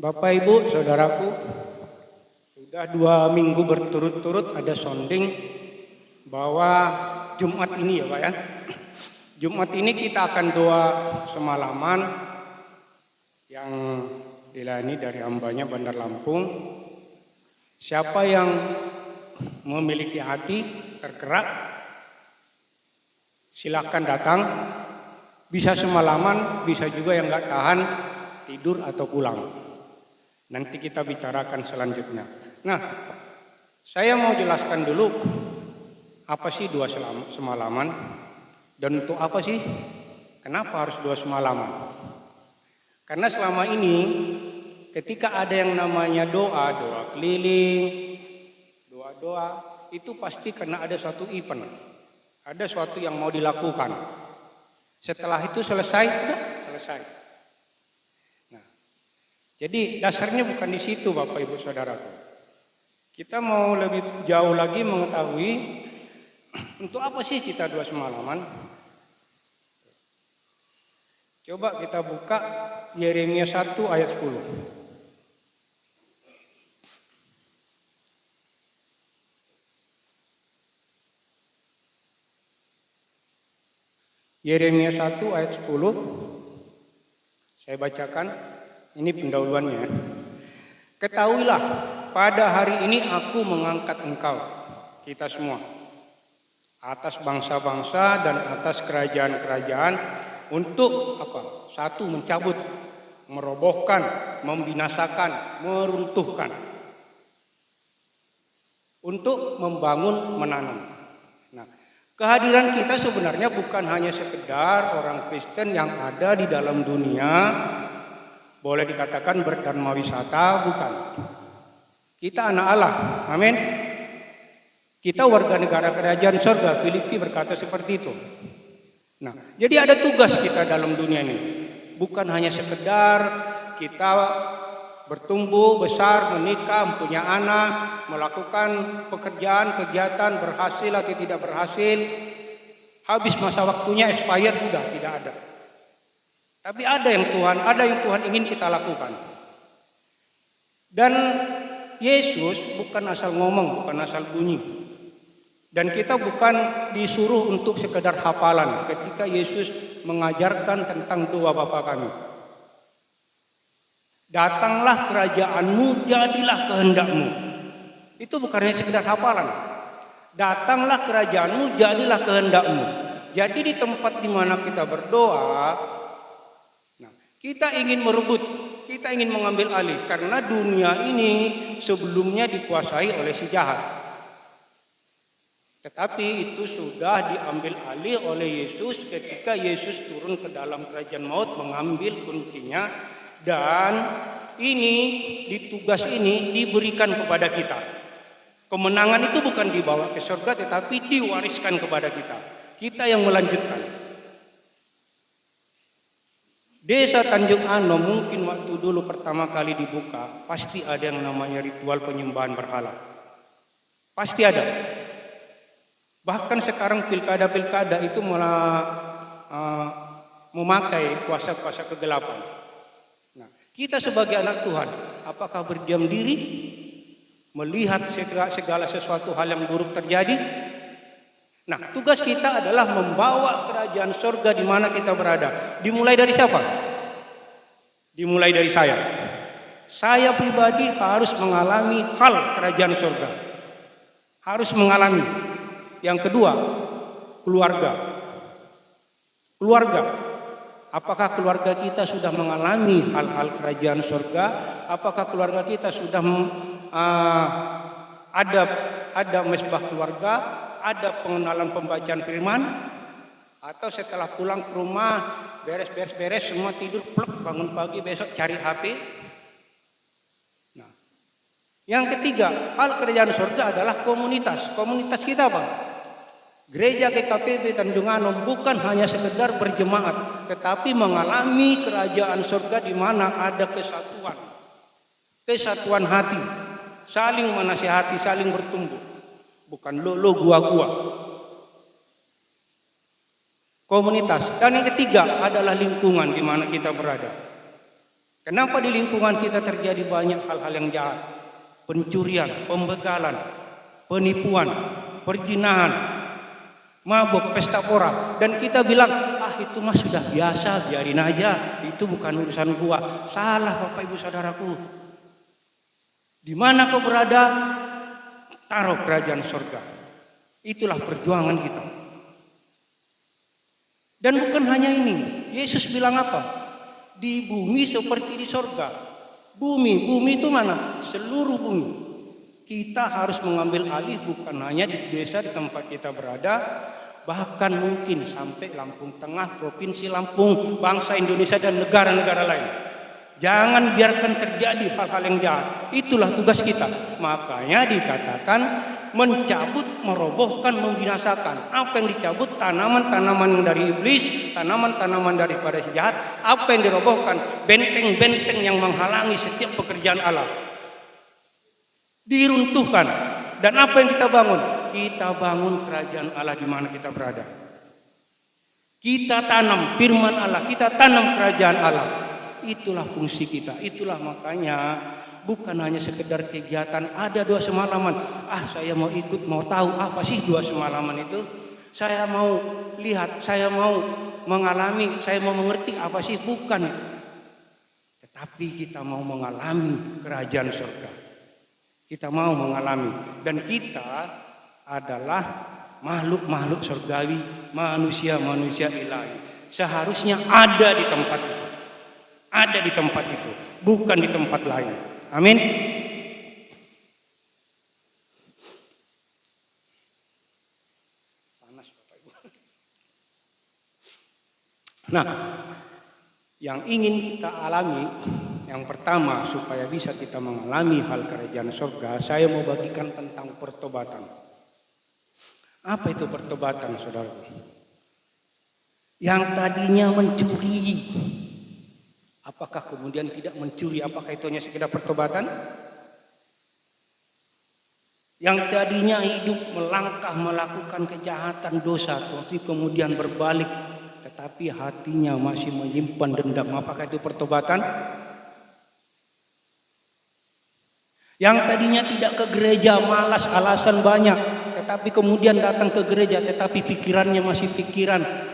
Bapak, Ibu, Saudaraku, sudah 2 minggu berturut-turut ada sounding bahwa Jumat ini ya Pak ya. Jumat ini kita akan doa semalaman yang dilayani dari hambanya Bandar Lampung. Siapa yang memiliki hati tergerak, silakan datang. Bisa semalaman, bisa juga yang nggak tahan tidur atau pulang. Nanti kita bicarakan selanjutnya. Nah, saya mau jelaskan dulu apa sih doa semalaman dan untuk apa sih? Kenapa harus doa semalaman? Karena selama ini ketika ada yang namanya doa keliling, doa itu pasti karena ada suatu event, ada suatu yang mau dilakukan. Setelah itu selesai, udah selesai. Nah, jadi dasarnya bukan di situ Bapak Ibu Saudaraku. Kita mau lebih jauh lagi mengetahui untuk apa sih kita doa semalaman. Coba kita buka Yeremia 1 ayat 10. Yeremia 1 ayat 10. Saya bacakan, ini pendahuluannya. Ketahuilah, pada hari ini aku mengangkat engkau, kita semua, atas bangsa-bangsa dan atas kerajaan-kerajaan untuk apa? Satu, mencabut, merobohkan, membinasakan, meruntuhkan. Untuk membangun, menanam. Nah, kehadiran kita sebenarnya bukan hanya sekedar orang Kristen yang ada di dalam dunia, boleh dikatakan berdharma wisata, bukan. Kita anak Allah, amin. Kita warga negara kerajaan surga, Filipi berkata seperti itu. Nah, jadi ada tugas kita dalam dunia ini. Bukan hanya sekedar kita bertumbuh, besar, menikah, mempunyai anak, melakukan pekerjaan, kegiatan, berhasil atau tidak berhasil, habis masa waktunya, expired, udah tidak ada. Tapi ada yang Tuhan ingin kita lakukan. Dan Yesus bukan asal ngomong, bukan asal bunyi. Dan kita bukan disuruh untuk sekedar hafalan ketika Yesus mengajarkan tentang doa Bapa kami. Datanglah kerajaanmu, jadilah kehendakmu. Itu bukan hanya sekedar hafalan. Datanglah kerajaanmu, jadilah kehendakmu. Jadi di tempat di mana kita berdoa, nah, kita ingin merebut, kita ingin mengambil alih. Karena dunia ini sebelumnya dikuasai oleh si jahat. Tetapi itu sudah diambil alih oleh Yesus ketika Yesus turun ke dalam kerajaan maut mengambil kuncinya. Dan ini di tugas ini diberikan kepada kita. Kemenangan itu bukan dibawa ke surga tetapi diwariskan kepada kita. Kita yang melanjutkan. Desa Tanjung Ano mungkin waktu dulu pertama kali dibuka, pasti ada yang namanya ritual penyembahan berhala. Pasti ada. Bahkan sekarang pilkada-pilkada itu malah memakai kuasa-kuasa kegelapan. Nah, kita sebagai anak Tuhan, apakah berdiam diri melihat segala sesuatu hal yang buruk terjadi? Nah, tugas kita adalah membawa kerajaan surga di mana kita berada. Dimulai dari siapa? Dimulai dari saya. Saya pribadi harus mengalami hal kerajaan surga. Harus mengalami. Yang kedua, keluarga. Keluarga. Apakah keluarga kita sudah mengalami hal-hal kerajaan surga? Apakah keluarga kita sudah ada mesbah keluarga, ada pengenalan pembacaan firman, atau setelah pulang ke rumah beres semua tidur, plek, bangun pagi besok cari HP? Nah, yang ketiga, hal kerajaan surga adalah komunitas. Komunitas kita apa? Gereja GKPB Tanjung Ano bukan hanya sekedar berjemaat, tetapi mengalami kerajaan surga di mana ada kesatuan. Kesatuan hati, saling menasihati, saling bertumbuh. Bukan lo gua. Komunitas. Dan yang ketiga adalah lingkungan di mana kita berada. Kenapa di lingkungan kita terjadi banyak hal-hal yang jahat? Pencurian, pembegalan, penipuan, perzinahan, mabuk, pesta pora. Dan kita bilang, itu mah sudah biasa, biarin aja, itu bukan urusan gua. Salah Bapak Ibu Saudaraku. Di mana kau berada, taruh kerajaan surga. Itulah perjuangan kita. Dan bukan hanya ini, Yesus bilang apa? Di bumi seperti di surga. Bumi itu mana? Seluruh bumi. Kita harus mengambil alih bukan hanya di desa di tempat kita berada, bahkan mungkin sampai Lampung Tengah, Provinsi Lampung, bangsa Indonesia dan negara-negara lain. Jangan biarkan terjadi hal-hal yang jahat. Itulah tugas kita. Makanya dikatakan mencabut, merobohkan, membinasakan. Apa yang dicabut? Tanaman-tanaman dari iblis, tanaman-tanaman daripada si jahat. Apa yang dirobohkan? Benteng-benteng yang menghalangi setiap pekerjaan Allah. Diruntuhkan. Dan apa yang kita bangun? Kita bangun kerajaan Allah di mana kita berada. Kita tanam firman Allah, kita tanam kerajaan Allah. Itulah fungsi kita. Itulah makanya bukan hanya sekedar kegiatan ada doa semalaman. Saya mau ikut, mau tahu apa sih doa semalaman itu. Saya mau lihat, saya mau mengalami, saya mau mengerti apa sih. Bukan. Tetapi kita mau mengalami kerajaan surga. Kita mau mengalami. Dan kita adalah makhluk-makhluk surgawi, manusia-manusia ilahi. Seharusnya ada di tempat itu. Ada di tempat itu, bukan di tempat lain. Amin. Panas Bapak Ibu. Nah, yang ingin kita alami, yang pertama supaya bisa kita mengalami hal kerajaan surga, saya mau bagikan tentang pertobatan. Apa itu pertobatan, saudaraku? Yang tadinya mencuri, apakah kemudian tidak mencuri? Apakah itu hanya sekedar pertobatan? Yang tadinya hidup melangkah melakukan kejahatan dosa, tapi kemudian berbalik, tetapi hatinya masih menyimpan dendam. Apakah itu pertobatan? Yang tadinya tidak ke gereja, malas, alasan banyak, tetapi kemudian datang ke gereja, tetapi pikirannya masih pikiran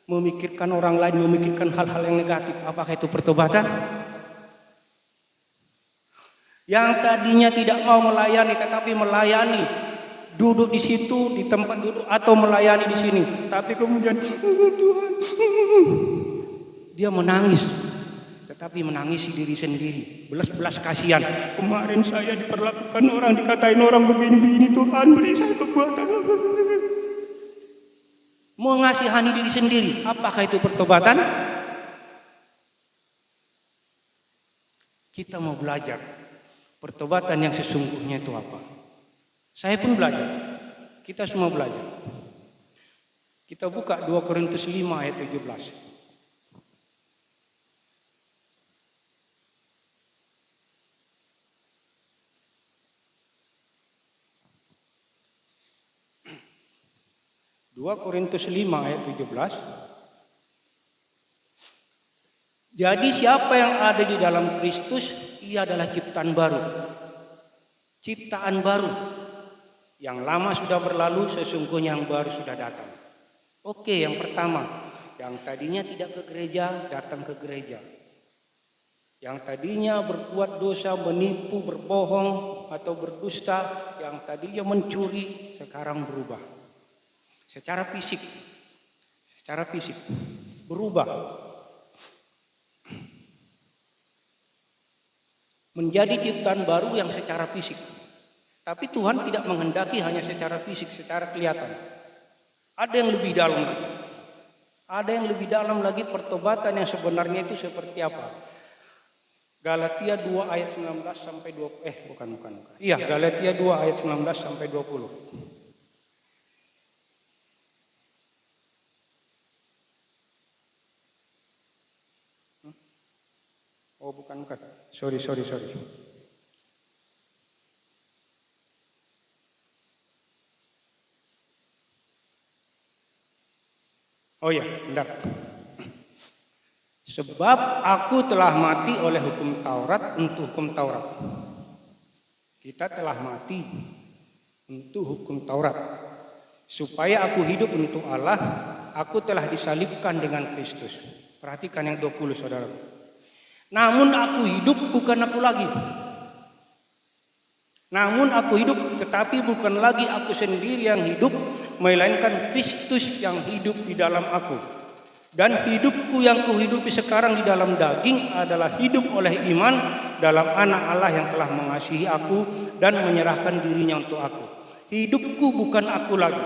memikirkan orang lain, memikirkan hal-hal yang negatif. Apakah itu pertobatan? Yang tadinya tidak mau melayani tetapi melayani, duduk di situ di tempat duduk atau melayani di sini, tapi kemudian Tuhan, dia menangis, tetapi menangisi diri sendiri, belas-belas kasihan. Kemarin saya diperlakukan orang, dikatain orang begini-begini, Tuhan beri saya kekuatan. Mengasihani diri sendiri. Apakah itu pertobatan? Kita mau belajar pertobatan yang sesungguhnya itu apa. Saya pun belajar. Kita semua belajar. Kita buka 2 Korintus 5 ayat 17. 2 Korintus 5 ayat 17. Jadi siapa yang ada di dalam Kristus, ia adalah ciptaan baru. Ciptaan baru. Yang lama sudah berlalu, sesungguhnya yang baru sudah datang. Oke, yang pertama, yang tadinya tidak ke gereja, datang ke gereja. Yang tadinya berbuat dosa, menipu, berbohong atau berdusta, yang tadinya mencuri, sekarang berubah. Secara fisik berubah menjadi ciptaan baru yang secara fisik. Tapi Tuhan tidak menghendaki hanya secara fisik, secara kelihatan. Ada yang lebih dalam lagi. Ada yang lebih dalam lagi, pertobatan yang sebenarnya itu seperti apa? Galatia 2 ayat 19 sampai 20. Bukan. Iya, Galatia 2 ayat 19 sampai 20. Oh bukan. Sorry. Oh ya, bentar. Sebab aku telah mati oleh hukum Taurat untuk hukum Taurat. Kita telah mati untuk hukum Taurat. Supaya aku hidup untuk Allah, aku telah disalibkan dengan Kristus. Perhatikan yang 20, saudara. Namun aku hidup bukan aku lagi. Namun aku hidup, tetapi bukan lagi aku sendiri yang hidup, melainkan Kristus yang hidup di dalam aku. Dan hidupku yang kuhidupi sekarang di dalam daging adalah hidup oleh iman dalam Anak Allah yang telah mengasihi aku dan menyerahkan dirinya untuk aku. Hidupku bukan aku lagi.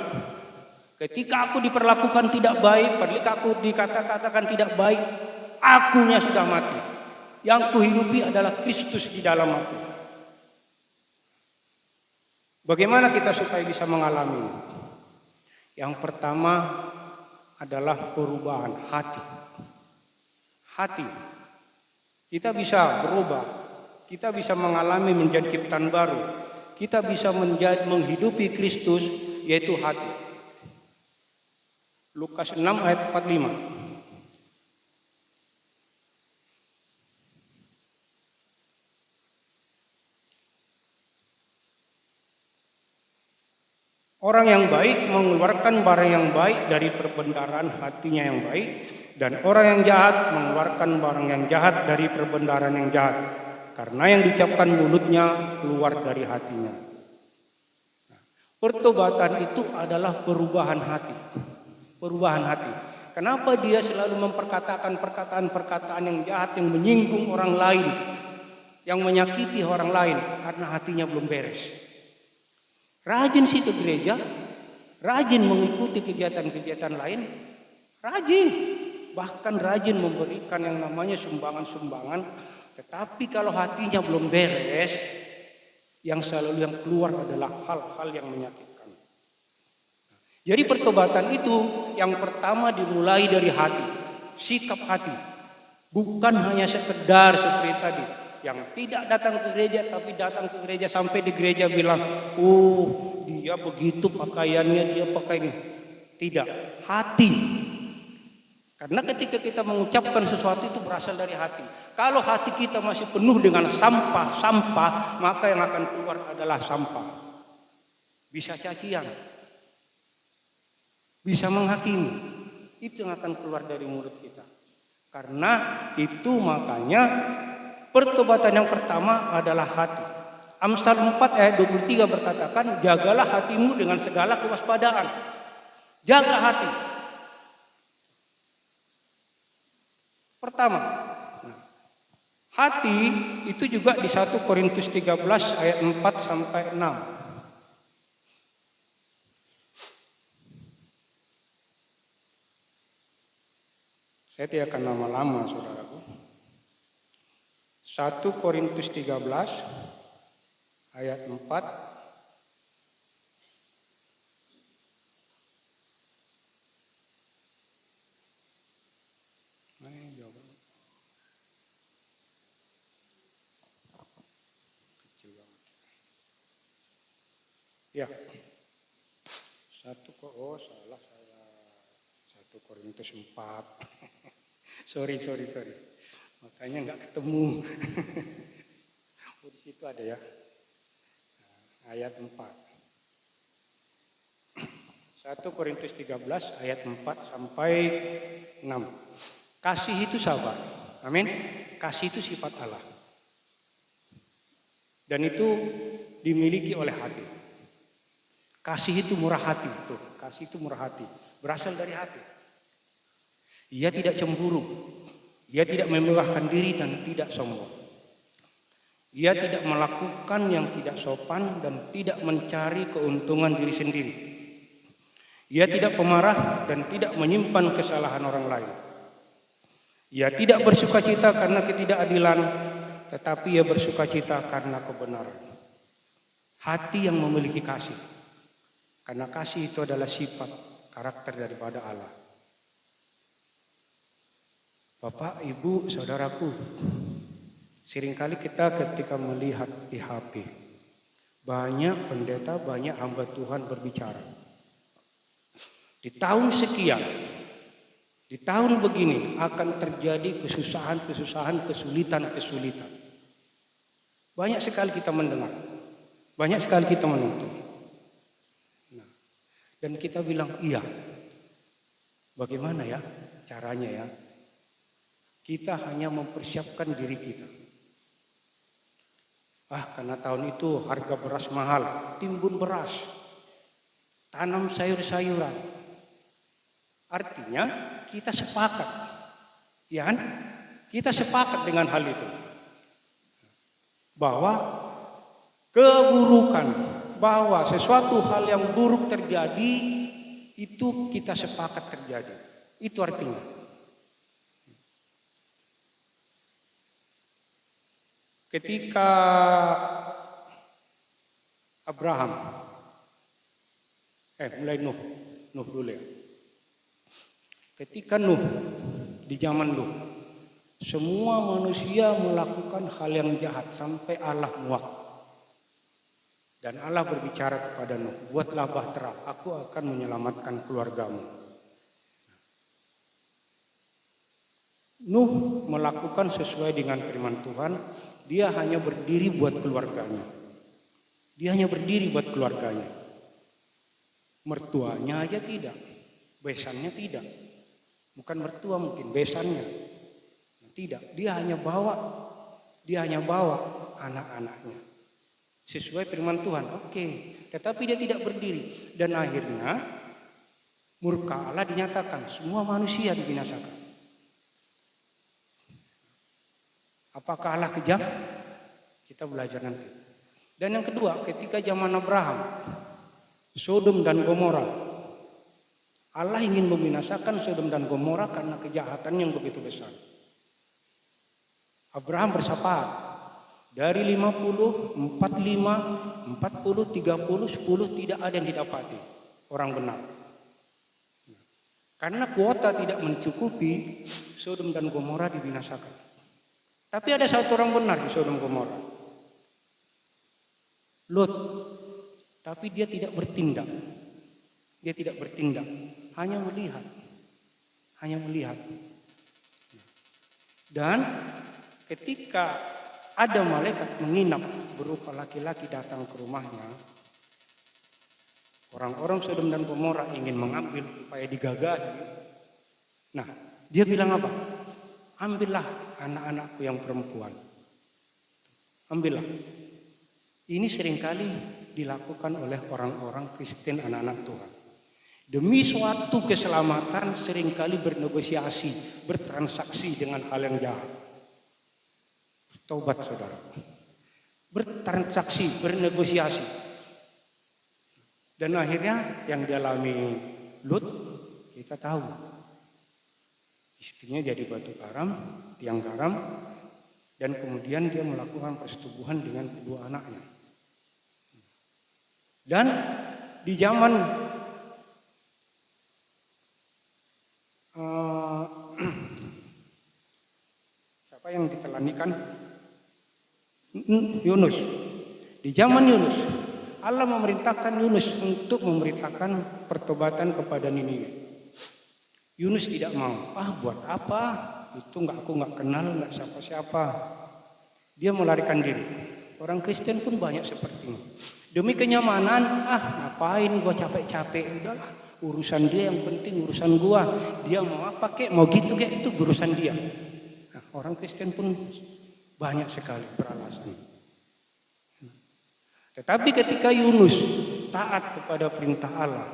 Ketika aku diperlakukan tidak baik, ketika aku dikatakan tidak baik, akunya sudah mati. Yang kuhidupi adalah Kristus di dalam aku. Bagaimana kita supaya bisa mengalami ini? Yang pertama adalah perubahan hati. Hati. Kita bisa berubah. Kita bisa mengalami menjadi ciptaan baru. Kita bisa menghidupi Kristus, yaitu hati. Lukas 6 ayat 45. Orang yang baik mengeluarkan barang yang baik dari perbendaharaan hatinya yang baik, dan orang yang jahat mengeluarkan barang yang jahat dari perbendaharaan yang jahat, karena yang diucapkan mulutnya keluar dari hatinya. Pertobatan itu adalah perubahan hati. Perubahan hati. Kenapa dia selalu memperkatakan perkataan-perkataan yang jahat, yang menyinggung orang lain, yang menyakiti orang lain, karena hatinya belum beres. Rajin sih ke gereja, rajin mengikuti kegiatan-kegiatan lain, rajin, bahkan rajin memberikan yang namanya sumbangan-sumbangan, tetapi kalau hatinya belum beres, yang selalu yang keluar adalah hal-hal yang menyakitkan. Jadi pertobatan itu yang pertama dimulai dari hati, sikap hati, bukan hanya sekedar seperti tadi. Yang tidak datang ke gereja tapi datang ke gereja sampai di gereja bilang, oh dia begitu pakaiannya, dia pakai ini. Tidak, hati. Karena ketika kita mengucapkan sesuatu itu berasal dari hati. Kalau hati kita masih penuh dengan sampah-sampah, maka yang akan keluar adalah sampah. Bisa cacian, bisa menghakimi. Itu yang akan keluar dari mulut kita. Karena itu makanya pertobatan yang pertama adalah hati. Amsal 4 ayat 23 berkatakan, jagalah hatimu dengan segala kewaspadaan. Jaga hati. Pertama, hati itu juga di 1 Korintus 13 ayat 4 sampai 6. Saya tidak akan lama-lama, saudaraku. 1 Korintus 13 ayat 4. Kecil banget. Ya. 1 salah saya. 1 Korintus 4. sorry. Makanya nggak ketemu. Oh, di situ ada ya. Ayat 4. 1 Korintus 13 ayat 4 sampai 6. Kasih itu sabar. Amin. Kasih itu sifat Allah. Dan itu dimiliki oleh hati. Kasih itu murah hati. Tuh, kasih itu murah hati. Berasal dari hati. Ia tidak cemburu. Ia tidak memegahkan diri dan tidak sombong. Ia tidak melakukan yang tidak sopan dan tidak mencari keuntungan diri sendiri. Ia tidak pemarah dan tidak menyimpan kesalahan orang lain. Ia tidak bersukacita karena ketidakadilan, tetapi ia bersukacita karena kebenaran. Hati yang memiliki kasih. Karena kasih itu adalah sifat karakter daripada Allah. Bapak, Ibu, saudaraku, seringkali kita ketika melihat di HP, banyak pendeta, banyak hamba Tuhan berbicara. Di tahun sekian, Di tahun begini akan terjadi kesusahan, kesulitan. Banyak sekali kita mendengar, banyak sekali kita menonton. Nah, dan kita bilang iya. Bagaimana ya caranya ya? Kita hanya mempersiapkan diri kita. Karena tahun itu harga beras mahal, timbun beras, tanam sayur-sayuran. Artinya kita sepakat, ya kan? Kita sepakat dengan hal itu, bahwa keburukan, bahwa sesuatu hal yang buruk terjadi itu kita sepakat terjadi. Itu artinya. Ketika Abraham, mulai Nuh dulu ya. Ketika Nuh, di zaman Nuh, semua manusia melakukan hal yang jahat sampai Allah muak. Dan Allah berbicara kepada Nuh, buatlah bahtera, aku akan menyelamatkan keluargamu. Nuh melakukan sesuai dengan firman Tuhan, dia hanya berdiri buat keluarganya. Dia hanya berdiri buat keluarganya. Mertuanya aja tidak, besannya tidak. Bukan mertua mungkin, besannya. Tidak, dia hanya bawa anak-anaknya. Sesuai firman Tuhan, oke. Tetapi dia tidak berdiri. Dan akhirnya murka Allah dinyatakan, semua manusia dibinasakan. Apakah Allah kejam? Kita belajar nanti. Dan yang kedua, ketika zaman Abraham, Sodom dan Gomora, Allah ingin membinasakan Sodom dan Gomora karena kejahatan yang begitu besar. Abraham bersapaat dari 50, 45, 40, 30, 10 tidak ada yang didapati orang benar. Karena kuota tidak mencukupi, Sodom dan Gomora dibinasakan. Tapi ada satu orang benar di Sodom Gomora, Lot. Tapi dia tidak bertindak. Hanya melihat. Dan ketika ada malaikat menginap berupa laki-laki datang ke rumahnya, orang-orang Sodom dan Gomora ingin mengambil supaya digagahi. Nah, dia bilang apa? Ambillah anak-anakku yang perempuan. Ambillah. Ini seringkali dilakukan oleh orang-orang Kristen, anak-anak Tuhan. Demi suatu keselamatan seringkali bernegosiasi, bertransaksi dengan hal yang jahat. Bertobat saudara. Bertransaksi, bernegosiasi. Dan akhirnya yang dialami Lut, kita tahu. Istrinya jadi batu garam, tiang garam, dan kemudian dia melakukan persetubuhan dengan kedua anaknya. Dan di zaman siapa yang ditelanikan? Yunus. Di zaman Yunus, Allah memerintahkan Yunus untuk memberitakan pertobatan kepada Niniwe. Yunus tidak mau. Buat apa? Itu aku nggak kenal, nggak siapa-siapa. Dia melarikan diri. Orang Kristen pun banyak seperti ini. Demi kenyamanan, ngapain gua capek-capek, udahlah. Urusan dia, yang penting urusan gua. Dia mau apa kek, mau gitu kek, itu urusan dia. Nah, orang Kristen pun banyak sekali beralasan. Tetapi ketika Yunus taat kepada perintah Allah,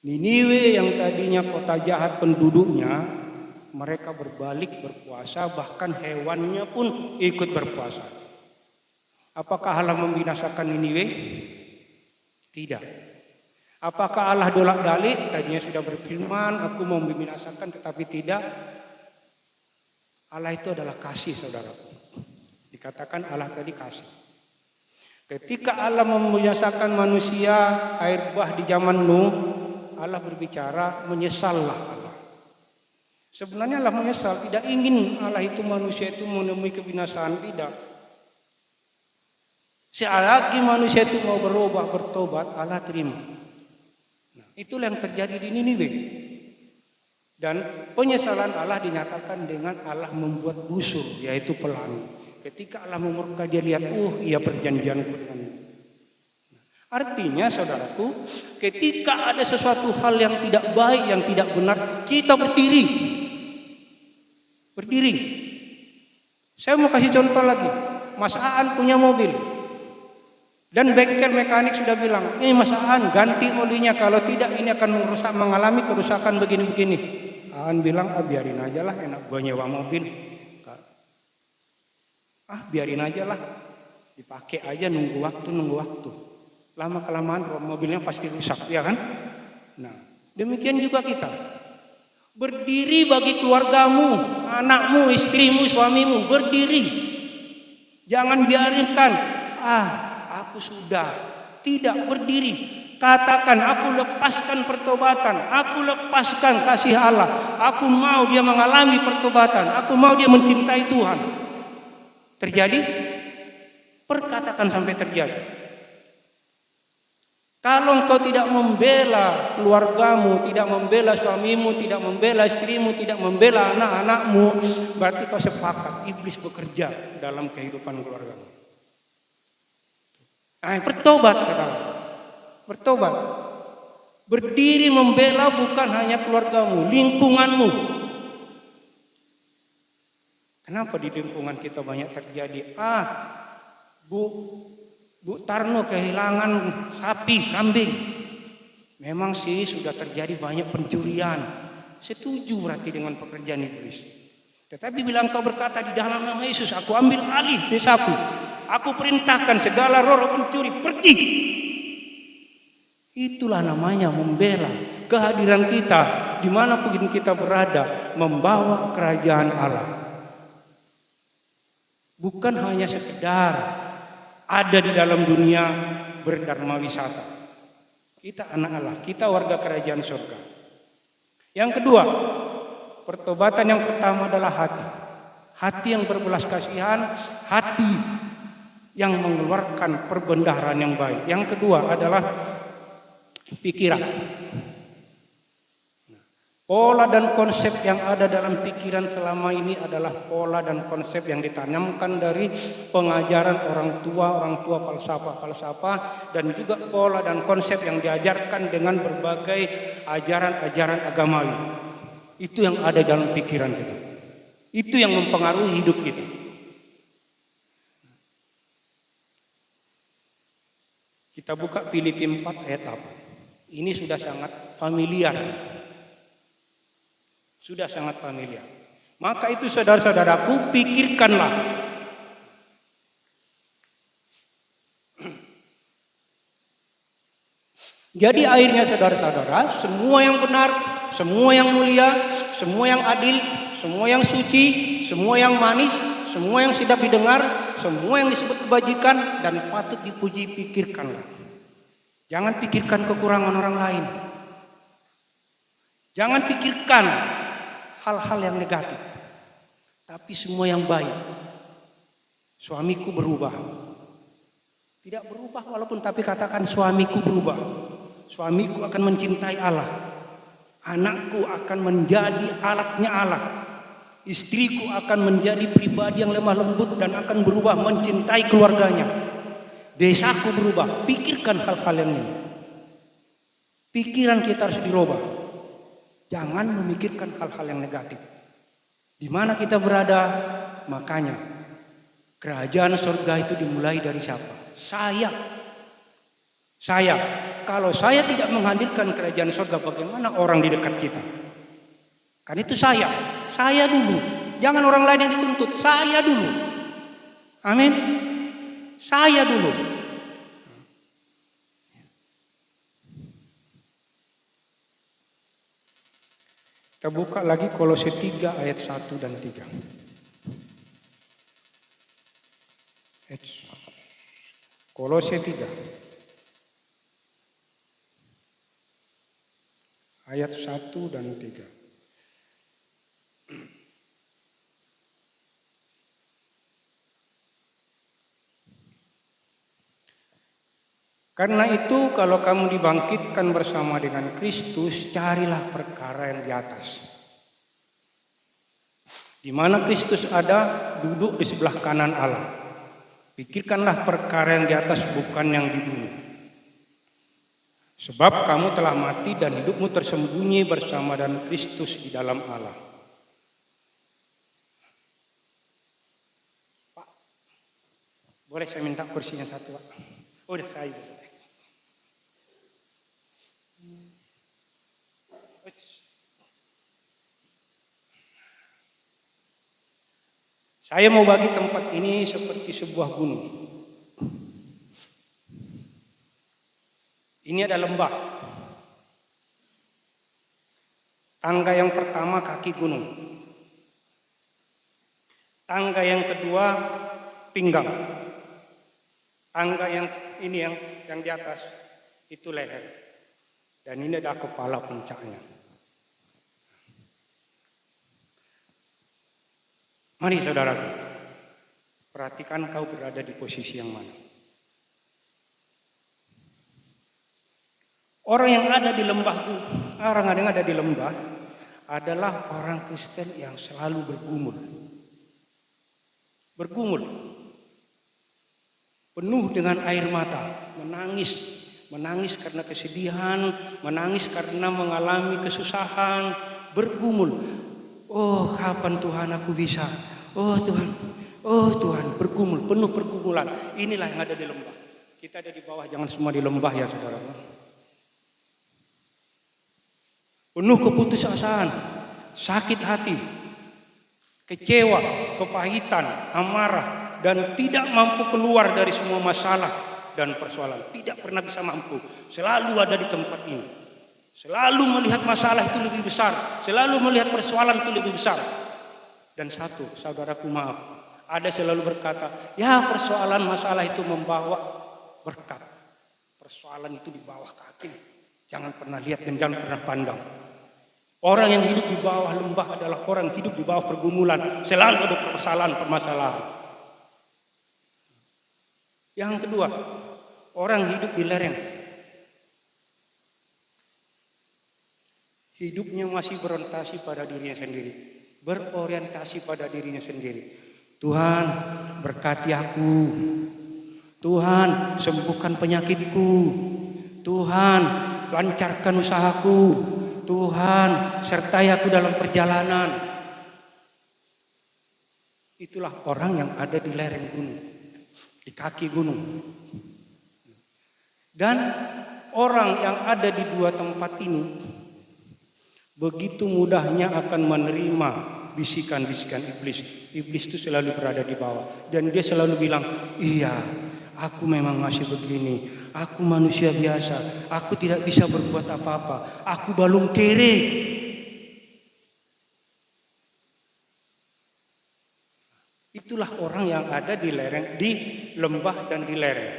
Niniwe yang tadinya kota jahat penduduknya, mereka berbalik berpuasa, bahkan hewannya pun ikut berpuasa. Apakah Allah membinasakan Niniwe? Tidak. Apakah Allah dolak-dalik? Tadinya sudah berfirman, aku mau membinasakan, tetapi tidak. Allah itu adalah kasih, saudara. Dikatakan Allah tadi kasih. Ketika Allah membinasakan manusia, air bah di zaman Nuh, Allah berbicara, menyesallah Allah. Sebenarnya Allah menyesal, tidak ingin Allah itu manusia itu menemui kebinasaan, tidak. Selagi manusia itu mau berubah, bertobat, Allah terima. Nah, itulah yang terjadi di Niniwe. Dan penyesalan Allah dinyatakan dengan Allah membuat busur, yaitu pelangi. Ketika Allah memurka, dia lihat, iya perjanjianku denganmu. Artinya saudaraku, ketika ada sesuatu hal yang tidak baik, yang tidak benar, kita berdiri. Berdiri. Saya mau kasih contoh lagi. Mas Aan punya mobil. Dan bengkel mekanik sudah bilang, ini Mas Aan ganti olinya, kalau tidak ini akan mengalami kerusakan begini-begini. Aan bilang, biarin aja lah, enak gue nyewa mobil. Biarin aja lah, dipakai aja, nunggu waktu. Lama-kelamaan mobilnya pasti rusak, ya kan? Nah, demikian juga kita. Berdiri bagi keluargamu, anakmu, istrimu, suamimu, berdiri. Jangan biarkan, aku sudah tidak berdiri. Katakan, aku lepaskan pertobatan, aku lepaskan kasih Allah, aku mau dia mengalami pertobatan, aku mau dia mencintai Tuhan. Terjadi? Perkatakan sampai terjadi. Kalau engkau tidak membela keluargamu, tidak membela suamimu, tidak membela istrimu, tidak membela anak-anakmu, berarti kau sepakat iblis bekerja dalam kehidupan keluargamu. Bertobat saudara. Bertobat. Berdiri membela bukan hanya keluargamu, lingkunganmu. Kenapa di lingkungan kita banyak terjadi? Bu Tarno kehilangan sapi, kambing. Memang sih sudah terjadi banyak pencurian. Setuju berarti dengan pekerjaan iblis. Tetapi bila engkau berkata di dalam nama Yesus, aku ambil alih desaku. Aku perintahkan segala roh pencuri pergi. Itulah namanya membela kehadiran kita dimanapun kita berada, membawa kerajaan Allah. Bukan hanya sekedar ada di dalam dunia berdharma wisata. Kita anak Allah, kita warga kerajaan surga. Yang kedua, pertobatan yang pertama adalah hati. Hati yang berbelas kasihan, hati yang mengeluarkan perbendaharaan yang baik. Yang kedua adalah pikiran. Pola dan konsep yang ada dalam pikiran selama ini adalah pola dan konsep yang ditanamkan dari pengajaran orang tua falsafah, dan juga pola dan konsep yang diajarkan dengan berbagai ajaran-ajaran agamawi. Itu yang ada dalam pikiran kita. Itu yang mempengaruhi hidup kita. Kita buka Filipi 4 ayat 8. Ini sudah sangat familiar. Sudah sangat familiar. Maka itu saudara-saudaraku, pikirkanlah. Jadi akhirnya saudara-saudara, semua yang benar, semua yang mulia, semua yang adil, semua yang suci, semua yang manis, semua yang sedap didengar, semua yang disebut kebajikan dan patut dipuji, pikirkanlah. Jangan pikirkan kekurangan orang lain. Jangan pikirkan hal-hal yang negatif. Tapi semua yang baik. Suamiku berubah. Tidak berubah walaupun tapi katakan suamiku berubah. Suamiku akan mencintai Allah. Anakku akan menjadi alatnya Allah. Istriku akan menjadi pribadi yang lemah lembut dan akan berubah mencintai keluarganya. Desaku berubah. Pikirkan hal-hal yang ini. Pikiran kita harus dirubah. Jangan memikirkan hal-hal yang negatif. Di mana kita berada, makanya kerajaan surga itu dimulai dari siapa? Saya. Kalau saya tidak menghadirkan kerajaan surga, bagaimana orang di dekat kita? Kan itu saya. Saya dulu. Jangan orang lain yang dituntut. Saya dulu. Amin. Saya dulu. Kita buka lagi Kolose 3 ayat 1 dan 3. Kolose 3 ayat 1 dan 3. Karena itu kalau kamu dibangkitkan bersama dengan Kristus, carilah perkara yang di atas. Di mana Kristus ada, duduk di sebelah kanan Allah. Pikirkanlah perkara yang di atas, bukan yang di bumi. Sebab kamu telah mati dan hidupmu tersembunyi bersama dengan Kristus di dalam Allah. Pak, boleh saya minta kursinya satu, Pak? Udah saya. Saya mau bagi tempat ini seperti sebuah gunung. Ini ada lembah. Tangga yang pertama kaki gunung. Tangga yang kedua pinggang. Tangga yang ini yang di atas itu leher. Dan ini ada kepala puncaknya. Mari saudaraku, perhatikan kau berada di posisi yang mana. Orang yang ada di lembah itu, orang yang ada di lembah adalah orang Kristen yang selalu bergumul. Bergumul. Penuh dengan air mata, menangis. Menangis karena kesedihan, menangis karena mengalami kesusahan, bergumul. Oh, kapan Tuhan aku bisa? Oh Tuhan, bergumul, penuh pergumulan. Inilah yang ada di lembah. Kita ada di bawah, jangan semua di lembah ya saudara. Penuh keputusasaan, sakit hati, kecewa, kepahitan, amarah, dan tidak mampu keluar dari semua masalah dan persoalan. Tidak pernah bisa mampu, selalu ada di tempat ini. Selalu melihat masalah itu lebih besar, selalu melihat persoalan itu lebih besar. Dan satu, saudaraku maaf, ada selalu berkata, ya persoalan masalah itu membawa berkat. Persoalan itu di bawah kaki. Jangan pernah lihat dan jangan pernah pandang. Orang yang hidup di bawah lembah adalah orang yang hidup di bawah pergumulan. Selalu ada permasalahan. Yang kedua, orang hidup di lereng. Hidupnya masih berorientasi pada dirinya sendiri. Berorientasi pada dirinya sendiri. Tuhan, berkati aku. Tuhan, sembuhkan penyakitku. Tuhan, lancarkan usahaku. Tuhan, sertai aku dalam perjalanan. Itulah orang yang ada di lereng gunung, di kaki gunung. Dan orang yang ada di dua tempat ini begitu mudahnya akan menerima bisikan-bisikan iblis. Iblis itu selalu berada di bawah. Dan dia selalu bilang, iya, aku memang masih begini. Aku manusia biasa. Aku tidak bisa berbuat apa-apa. Aku balung kere. Itulah orang yang ada di lereng, di lembah dan di lereng.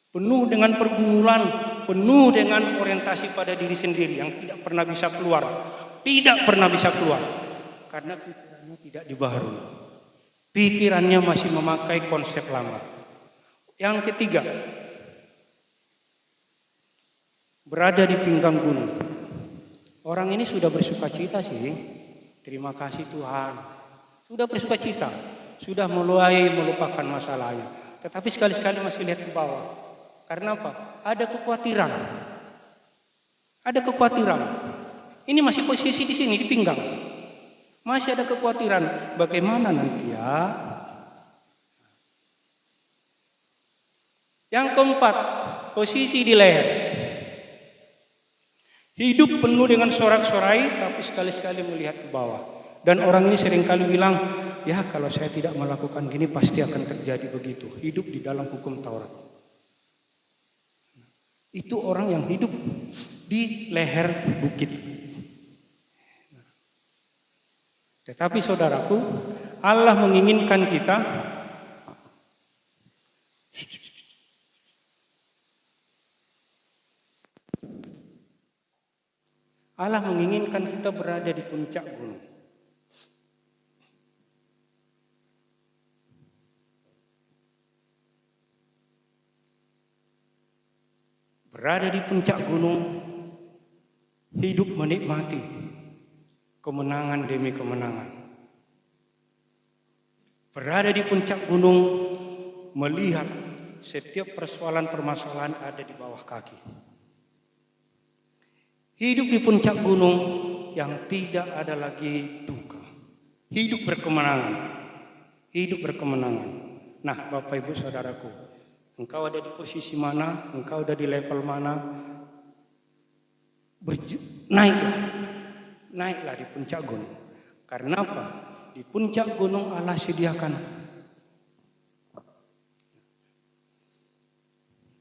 Penuh dengan pergumulan, penuh dengan orientasi pada diri sendiri yang tidak pernah bisa keluar. Tidak pernah bisa keluar. Karena pikirannya tidak dibaharui. Pikirannya masih memakai konsep lama. Yang ketiga, berada di pinggang gunung. Orang ini sudah bersuka cita sih. Terima kasih Tuhan. Sudah bersuka cita. Sudah mulai melupakan masalahnya. Tetapi sekali-sekali masih lihat ke bawah. Karena apa? Ada kekhawatiran. Ada kekhawatiran. Ini masih posisi di sini, di pinggang. Masih ada kekhawatiran. Bagaimana nanti ya? Yang keempat, posisi di leher. Hidup penuh dengan sorak-sorai, tapi sekali-sekali melihat ke bawah. Dan orang ini seringkali bilang, ya kalau saya tidak melakukan gini pasti akan terjadi begitu. Hidup di dalam hukum Taurat. Itu orang yang hidup di leher bukit. Tetapi saudaraku, Allah menginginkan kita berada di puncak gunung. Berada di puncak gunung, hidup menikmati kemenangan demi kemenangan. Berada di puncak gunung, melihat setiap permasalahan ada di bawah kaki. Hidup di puncak gunung yang tidak ada lagi duka. Hidup berkemenangan. Hidup berkemenangan. Nah, Bapak Ibu Saudaraku, engkau ada di posisi mana? Engkau ada di level mana? Naiklah di puncak gunung. Karena apa? Di puncak gunung Allah sediakan.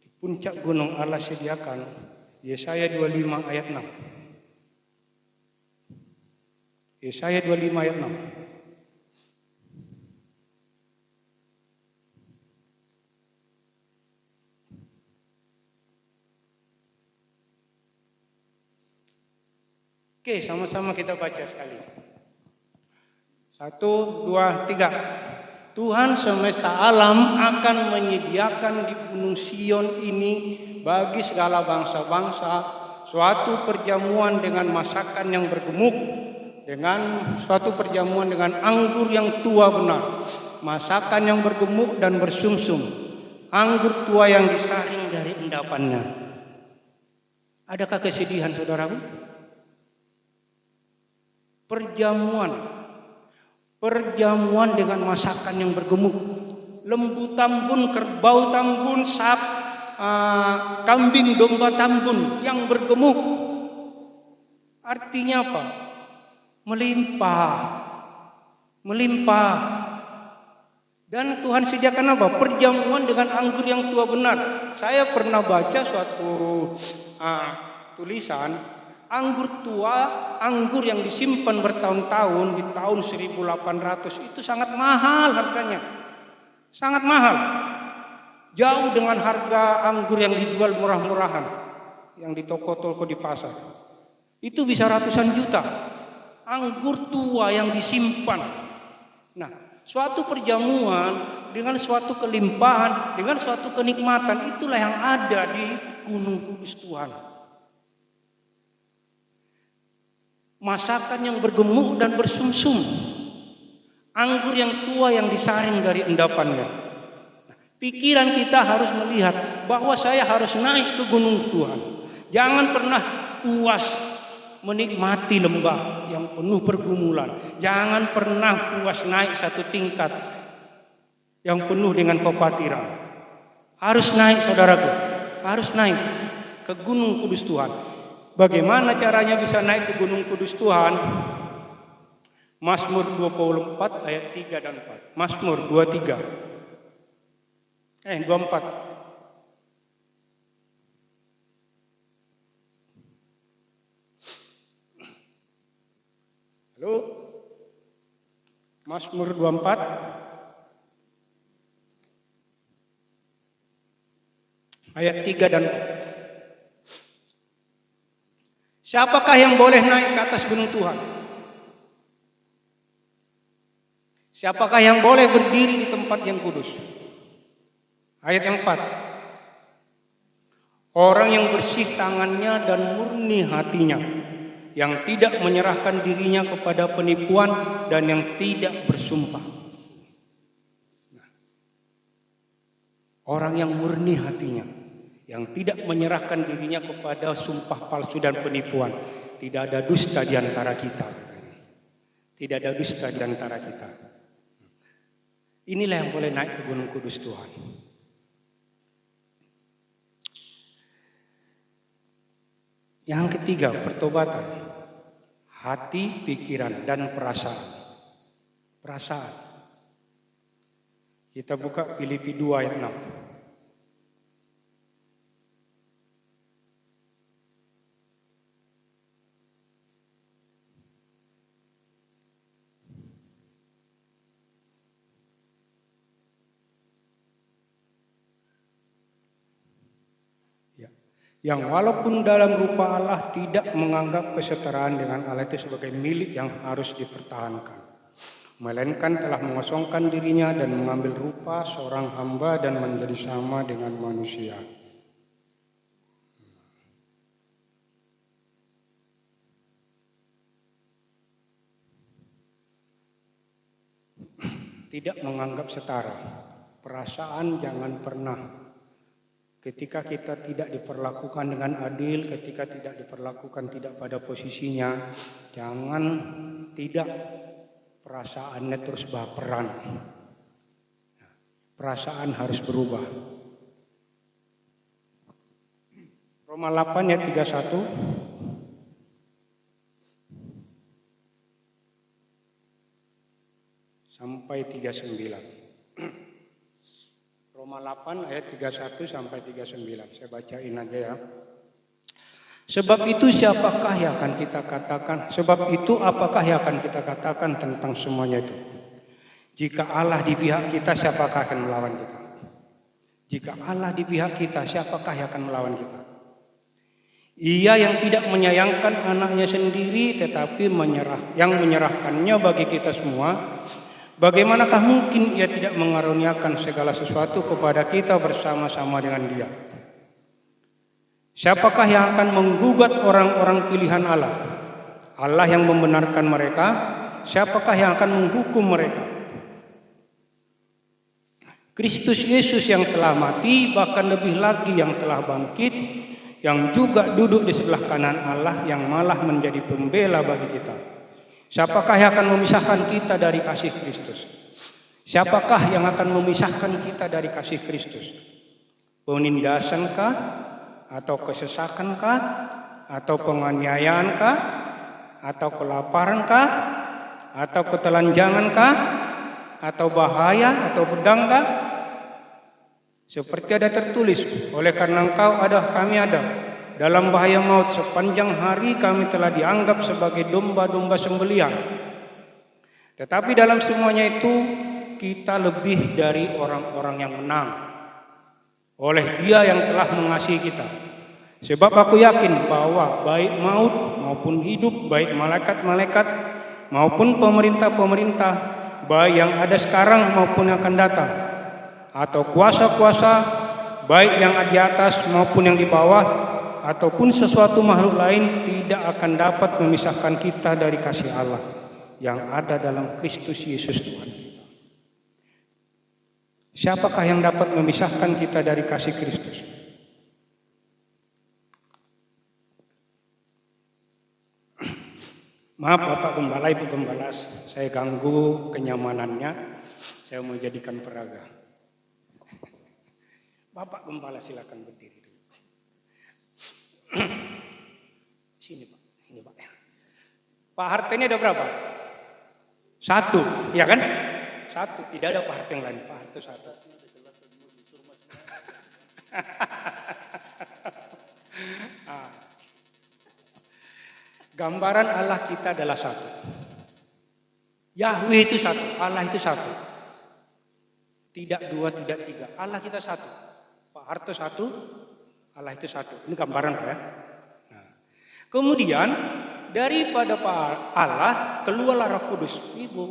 Di puncak gunung Allah sediakan. Yesaya 25 ayat 6. Yesaya 25 ayat 6. Oke, sama-sama kita baca sekali. 1, 2, 3. Tuhan semesta alam akan menyediakan di Gunung Sion ini bagi segala bangsa-bangsa suatu perjamuan dengan masakan yang bergemuk, dengan suatu perjamuan dengan anggur yang tua benar, masakan yang bergemuk dan bersumsum, anggur tua yang disaring dari endapannya. Adakah kesedihan, saudaraku? Perjamuan dengan masakan yang bergemuk, lembu tambun, kerbau tambun, kambing domba tambun yang bergemuk. Artinya apa? Melimpah. Dan Tuhan sediakan apa? Perjamuan dengan anggur yang tua benar. Saya pernah baca suatu tulisan, anggur tua, anggur yang disimpan bertahun-tahun di tahun 1800 itu sangat mahal harganya. Sangat mahal. Jauh dengan harga anggur yang dijual murah-murahan, yang di toko-toko di pasar. Itu bisa ratusan juta. Anggur tua yang disimpan. Nah, suatu perjamuan dengan suatu kelimpahan, dengan suatu kenikmatan, itulah yang ada di Gunung Kudus Tuhan. Masakan yang bergemuk dan bersumsum, anggur yang tua yang disaring dari endapannya. Pikiran kita harus melihat bahwa saya harus naik ke gunung Tuhan. Jangan pernah puas menikmati lembah yang penuh pergumulan. Jangan pernah puas naik satu tingkat yang penuh dengan kekhawatiran. Harus naik, saudaraku, harus naik ke Gunung Kudus Tuhan. Bagaimana caranya bisa naik ke Gunung Kudus Tuhan? Mazmur 24 ayat 3 dan 4. Mazmur 24. Halo? Mazmur 24 ayat 3 dan 4. Siapakah yang boleh naik ke atas gunung Tuhan? Siapakah yang boleh berdiri di tempat yang kudus? Ayat yang 4. Orang yang bersih tangannya dan murni hatinya, yang tidak menyerahkan dirinya kepada penipuan dan yang tidak bersumpah. Orang yang murni hatinya, yang tidak menyerahkan dirinya kepada sumpah palsu dan penipuan. Tidak ada dusta di antara kita. Tidak ada dusta di antara kita. Inilah yang boleh naik ke Gunung Kudus Tuhan. Yang ketiga, pertobatan. Hati, pikiran, dan perasaan. Perasaan. Kita buka Filipi 2 ayat 6. Yang walaupun dalam rupa Allah tidak menganggap kesetaraan dengan Allah itu sebagai milik yang harus dipertahankan, melainkan telah mengosongkan dirinya dan mengambil rupa seorang hamba dan menjadi sama dengan manusia. tidak menganggap setara. Perasaan jangan pernah. Ketika kita tidak diperlakukan dengan adil, ketika tidak diperlakukan tidak pada posisinya, jangan tidak perasaannya terus baperan. Perasaan harus berubah. Roma 8 ayat 31. Sampai 39. Roma 8 ayat 31 sampai 39. Saya bacain aja ya. Sebab itu siapakah yang akan kita katakan? Sebab itu apakah yang akan kita katakan tentang semuanya itu? Jika Allah di pihak kita, siapakah akan melawan kita? Jika Allah di pihak kita, siapakah yang akan melawan kita? Ia yang tidak menyayangkan anaknya sendiri, tetapi menyerahkannya bagi kita semua. Bagaimanakah mungkin ia tidak mengaruniakan segala sesuatu kepada kita bersama-sama dengan Dia? Siapakah yang akan menggugat orang-orang pilihan Allah? Allah yang membenarkan mereka. Siapakah yang akan menghukum mereka? Kristus Yesus yang telah mati, bahkan lebih lagi yang telah bangkit, yang juga duduk di sebelah kanan Allah, yang malah menjadi pembela bagi kita. Siapakah yang akan memisahkan kita dari kasih Kristus? Siapakah yang akan memisahkan kita dari kasih Kristus? Penindasankah? Atau kesesakankah? Atau penganiayaankah? Atau kelaparankah? Atau ketelanjangankah? Atau bahaya? Atau pedangkah? Seperti ada tertulis, oleh karena engkau ada, kami ada. Dalam bahaya maut sepanjang hari kami telah dianggap sebagai domba-domba sembelihan. Tetapi dalam semuanya itu kita lebih dari orang-orang yang menang oleh Dia yang telah mengasihi kita. Sebab aku yakin bahwa baik maut maupun hidup, baik malaikat-malaikat maupun pemerintah-pemerintah, baik yang ada sekarang maupun yang akan datang, atau kuasa-kuasa, baik yang di atas maupun yang di bawah, ataupun sesuatu makhluk lain, tidak akan dapat memisahkan kita dari kasih Allah yang ada dalam Kristus Yesus Tuhan kita. Siapakah yang dapat memisahkan kita dari kasih Kristus? Maaf Bapak Gembala, Ibu Gembala, saya ganggu kenyamanannya. Saya mau jadikan peraga. Bapak Gembala silakan berdiri. Sini Pak, ini Pak. Pak Harta ini ada berapa? 1, ya kan? 1, tidak ada Pak Harta yang lain. Pak Harta 1. Gambaran Allah kita adalah 1. Yahweh itu 1, Allah itu 1. Tidak 2, tidak 3. Allah kita 1. Pak Harta 1. Allah itu 1. Ini gambaran Pak ya. Nah, kemudian daripada Allah keluarlah Roh Kudus. Ibu,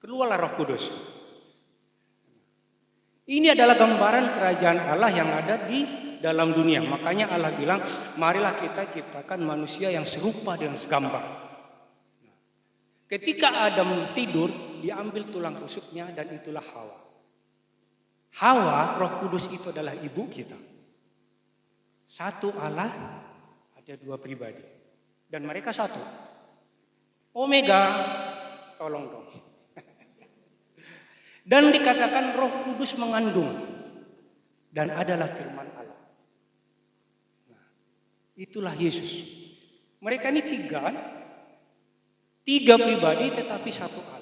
keluarlah Roh Kudus. Ini adalah gambaran kerajaan Allah yang ada di dalam dunia. Makanya Allah bilang, marilah kita ciptakan manusia yang serupa dengan segambar. Ketika Adam tidur, diambil tulang rusuknya dan itulah Hawa. Hawa, Roh Kudus itu adalah ibu kita. 1 Allah, ada 2 pribadi. Dan mereka 1. Omega, tolong dong. Dan dikatakan Roh Kudus mengandung. Dan adalah firman Allah. Nah, itulah Yesus. Mereka ini 3 pribadi tetapi 1 Allah.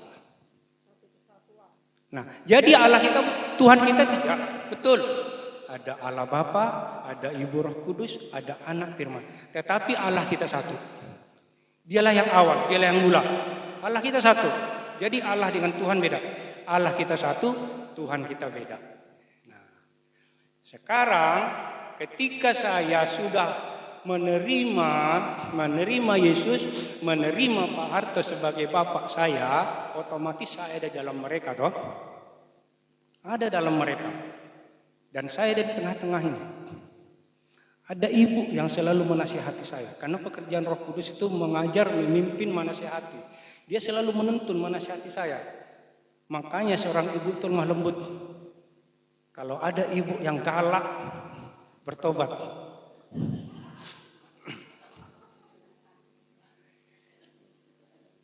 Nah, jadi Allah kita, Tuhan kita 3, betul. Ada Allah Bapa, ada Ibu Roh Kudus, ada Anak Firman. Tetapi Allah kita 1. Dialah yang awal, dialah yang mula. Allah kita 1. Jadi Allah dengan Tuhan beda. Allah kita 1, Tuhan kita beda. Nah, sekarang ketika saya sudah menerima Yesus, menerima Pak Harto sebagai bapak saya, otomatis saya ada dalam mereka toh. Ada dalam mereka. Dan saya ada di tengah-tengah ini. Ada ibu yang selalu menasihati saya. Karena pekerjaan Roh Kudus itu mengajar, memimpin, menasihati. Dia selalu menuntun, menasihati saya. Makanya seorang ibu itu lemah lembut. Kalau ada ibu yang galak, bertobat.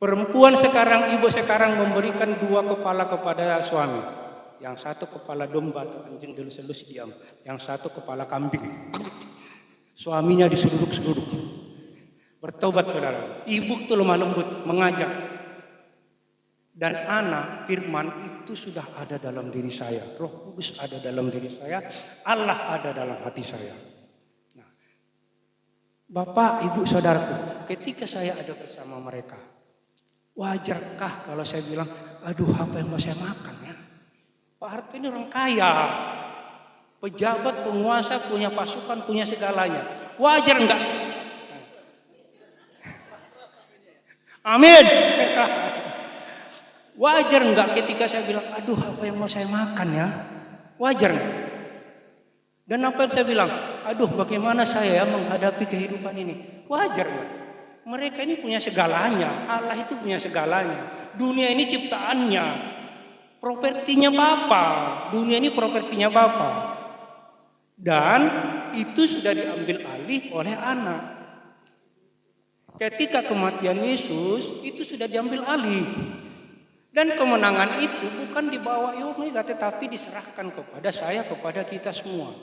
Perempuan sekarang, ibu sekarang memberikan 2 kepala kepada suami. Yang satu kepala domba atau anjing delus-delus diam. Yang satu kepala kambing. Suaminya diseruduk-seruduk. Bertobat saudara. Ibu itu lemah lembut, mengajak. Dan anak firman itu sudah ada dalam diri saya. Roh Kudus ada dalam diri saya. Allah ada dalam hati saya. Nah, Bapak, Ibu, Saudaraku, ketika saya ada bersama mereka, wajarkah kalau saya bilang, aduh apa yang mau saya makan ya? Pak Harto ini orang kaya, pejabat, penguasa, punya pasukan, punya segalanya. Wajar enggak? Amin. Wajar enggak ketika saya bilang, aduh apa yang mau saya makan ya? Wajar enggak? Dan apa yang saya bilang, aduh bagaimana saya menghadapi kehidupan ini? Wajar enggak? Mereka ini punya segalanya, Allah itu punya segalanya. Dunia ini ciptaannya, propertinya Bapa. Dunia ini propertinya Bapa. Dan itu sudah diambil alih oleh anak. Ketika kematian Yesus, itu sudah diambil alih. Dan kemenangan itu bukan dibawa Omega, tetapi diserahkan kepada saya, kepada kita semua.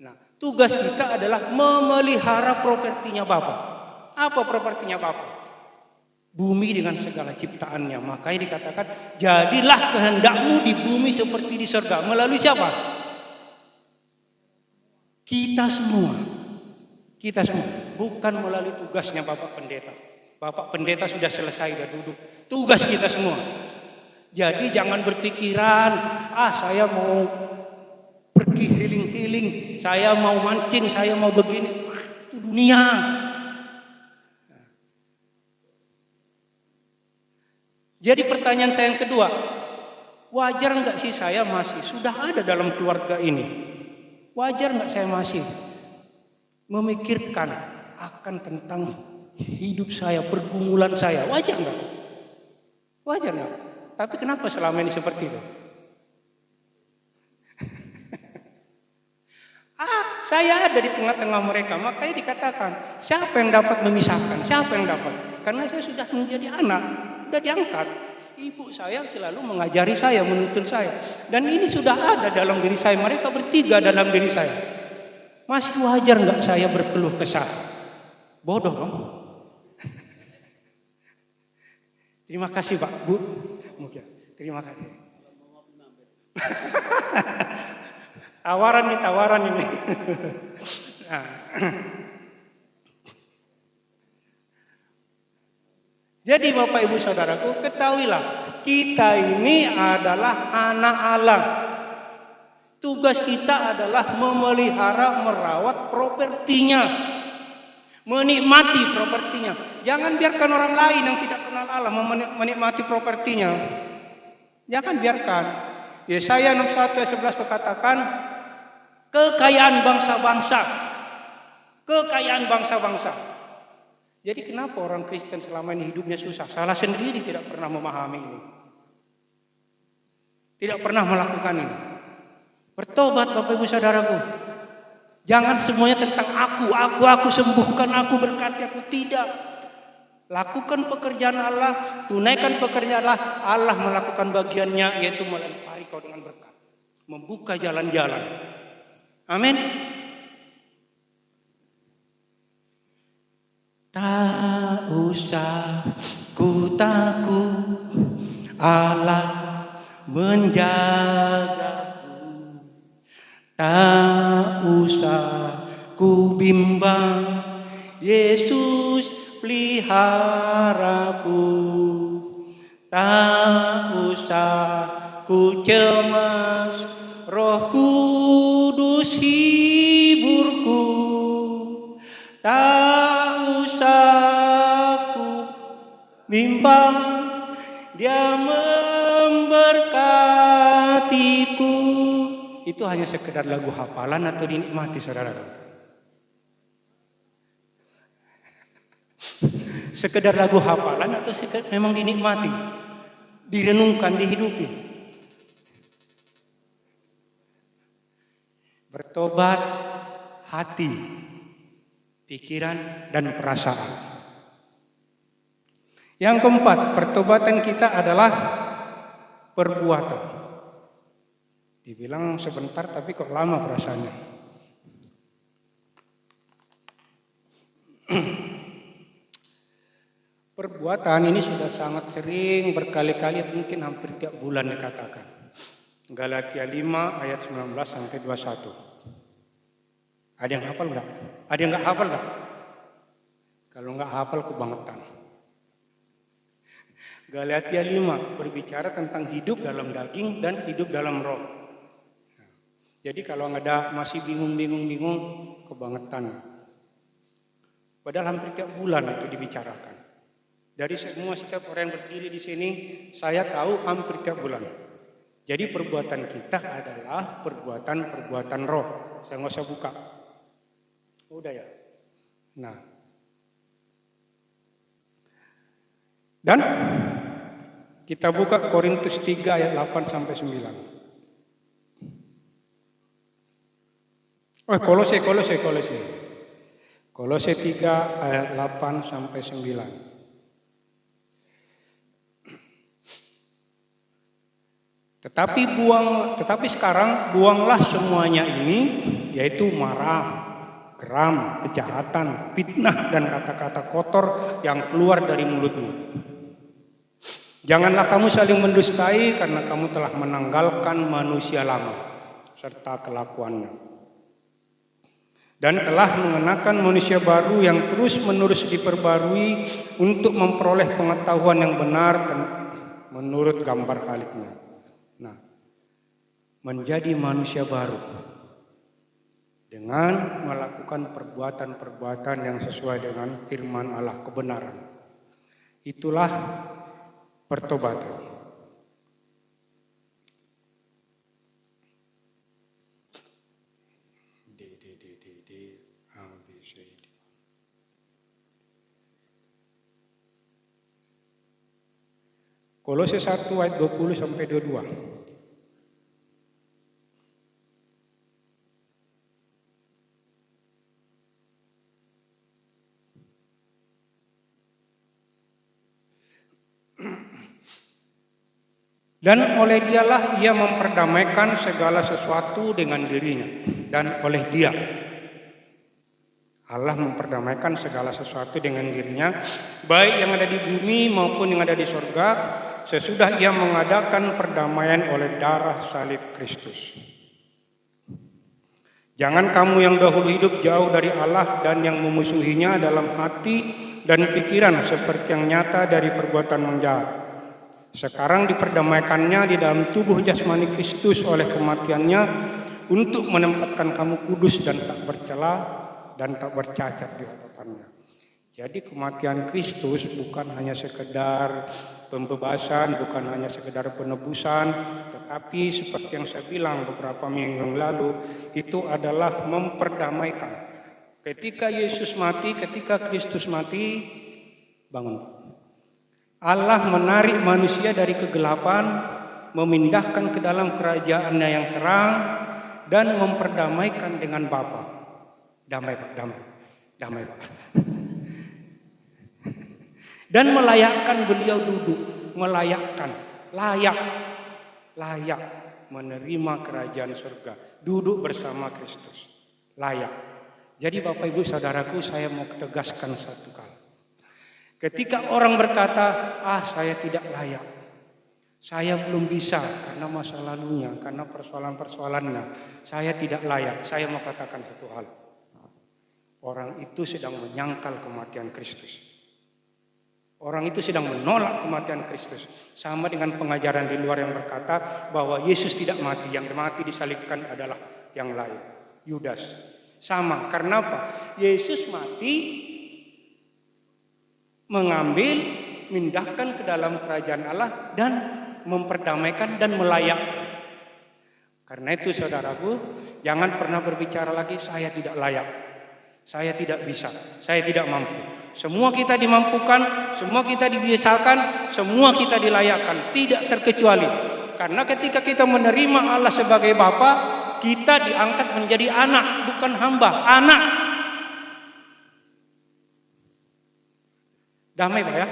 Nah, tugas kita adalah memelihara propertinya Bapa. Apa propertinya Bapa? Bumi dengan segala ciptaannya. Makanya dikatakan, jadilah kehendakmu di bumi seperti di surga. Melalui siapa? Kita semua. Kita semua. Bukan melalui tugasnya Bapak Pendeta. Bapak Pendeta sudah selesai, sudah duduk. Tugas kita semua. Jadi jangan berpikiran, saya mau pergi healing-healing, saya mau mancing, saya mau begini. Itu dunia. Jadi pertanyaan saya yang kedua, wajar enggak sih saya masih sudah ada dalam keluarga ini? Wajar enggak saya masih memikirkan akan tentang hidup saya, pergumulan saya? Wajar enggak? Wajar enggak? Tapi kenapa selama ini seperti itu? Saya ada di tengah-tengah mereka, makanya dikatakan, siapa yang dapat memisahkan? Siapa yang dapat? Karena saya sudah menjadi anak, sudah diangkat. Ibu saya selalu mengajari saya, menuntun saya. Dan ini sudah ada dalam diri saya, mereka bertiga dalam diri saya. Masih wajar enggak saya berkeluh kesah? Bodoh dong. Terima kasih Pak, Bu. Mungkin. Terima kasih. Tawaran ini. Nah. Jadi Bapak Ibu Saudaraku, ketahuilah kita ini adalah anak Allah. Tugas kita adalah memelihara, merawat propertinya, menikmati propertinya. Jangan biarkan orang lain yang tidak kenal Allah menikmati propertinya. Jangan biarkan. Yesaya 61 ayat 11 berkatakan, kekayaan bangsa-bangsa. Kekayaan bangsa-bangsa. Jadi kenapa orang Kristen selama ini hidupnya susah? Salah sendiri, tidak pernah memahami ini. Tidak pernah melakukan ini. Bertobat Bapak Ibu Saudaraku. Jangan semuanya tentang aku sembuhkan, aku berkati, aku tidak. Lakukan pekerjaan Allah, tunaikan pekerjaan Allah. Allah melakukan bagiannya, yaitu melempari kau dengan berkat. Membuka jalan-jalan. Amin. Tak usah ku takut, Allah menjagaku. Tak usah ku bimbang, Yesus peliharaku. Tak usah ku cemas, Roh Kudus hiburku. Tak usah ku bimbang, Dia memberkatiku. Itu hanya sekedar lagu hafalan atau dinikmati saudara? Sekedar lagu hafalan atau memang dinikmati, direnungkan, dihidupi. Bertobat hati, pikiran, dan perasaan. Yang keempat, pertobatan kita adalah perbuatan. Dibilang sebentar tapi kok lama perasaannya. Perbuatan ini sudah sangat sering, berkali-kali, mungkin hampir tiap bulan dikatakan. Galatia 5 ayat 19 sampai 21. Ada yang hafal enggak? Ada yang enggak hafal enggak? Kalau enggak hafal kebangetan. Galatia 5 berbicara tentang hidup dalam daging dan hidup dalam roh. Jadi kalau ada masih bingung, kebangetan. Padahal hampir tiap bulan itu dibicarakan. Dari setiap orang yang berdiri di sini, saya tahu hampir tiap bulan. Jadi perbuatan kita adalah perbuatan roh. Saya nggak usah buka. Udah ya. Nah. Dan kita buka Korintus 3 ayat 8 sampai 9. Kolose. Kolose 3 ayat 8 sampai 9. Tetapi sekarang buanglah semuanya ini, yaitu marah, geram, kejahatan, fitnah, dan kata-kata kotor yang keluar dari mulutmu. Janganlah kamu saling mendustai karena kamu telah menanggalkan manusia lama serta kelakuannya. Dan telah mengenakan manusia baru yang terus-menerus diperbarui untuk memperoleh pengetahuan yang benar menurut gambar Khaliknya. Nah, menjadi manusia baru dengan melakukan perbuatan-perbuatan yang sesuai dengan firman Allah, kebenaran. Itulah pertobatan. Kolose 1 ayat 20 sampai 22. Dan oleh dialah ia memperdamaikan segala sesuatu dengan dirinya. Dan oleh dia Allah memperdamaikan segala sesuatu dengan dirinya, baik yang ada di bumi maupun yang ada di sorga, sesudah ia mengadakan perdamaian oleh darah salib Kristus. Jangan kamu yang dahulu hidup jauh dari Allah dan yang memusuhinya dalam hati dan pikiran seperti yang nyata dari perbuatan menjahat. Sekarang diperdamaikannya di dalam tubuh jasmani Kristus oleh kematiannya untuk menempatkan kamu kudus dan tak bercela dan tak bercacat di hadapannya. Jadi kematian Kristus bukan hanya sekedar pembebasan, bukan hanya sekedar penebusan, tetapi seperti yang saya bilang beberapa minggu yang lalu, itu adalah memperdamaikan. Ketika Yesus mati, ketika Kristus mati, bangun. Allah menarik manusia dari kegelapan, memindahkan ke dalam kerajaannya yang terang, dan memperdamaikan dengan Bapa. Damai Pak, damai Pak. Dan melayakkan beliau duduk, layak menerima kerajaan surga, duduk bersama Kristus, layak. Jadi Bapak Ibu Saudaraku, saya mau tegaskan satu kali. Ketika orang berkata, saya tidak layak, saya belum bisa karena masa lalunya, karena persoalan-persoalannya, saya tidak layak, saya mau katakan satu hal. Orang itu sedang menyangkal kematian Kristus. Orang itu sedang menolak kematian Kristus. Sama dengan pengajaran di luar yang berkata bahwa Yesus tidak mati, yang mati disalibkan adalah yang lain, Yudas. Sama, karena apa? Yesus mati mengambil, mindahkan ke dalam kerajaan Allah dan memperdamaikan dan melayakkan. Karena itu saudaraku, jangan pernah berbicara lagi saya tidak layak, saya tidak bisa, saya tidak mampu. Semua kita dimampukan, semua kita dibiasakan, semua kita dilayakkan, tidak terkecuali. Karena ketika kita menerima Allah sebagai Bapa, kita diangkat menjadi anak, bukan hamba, anak. Damai Pak ya?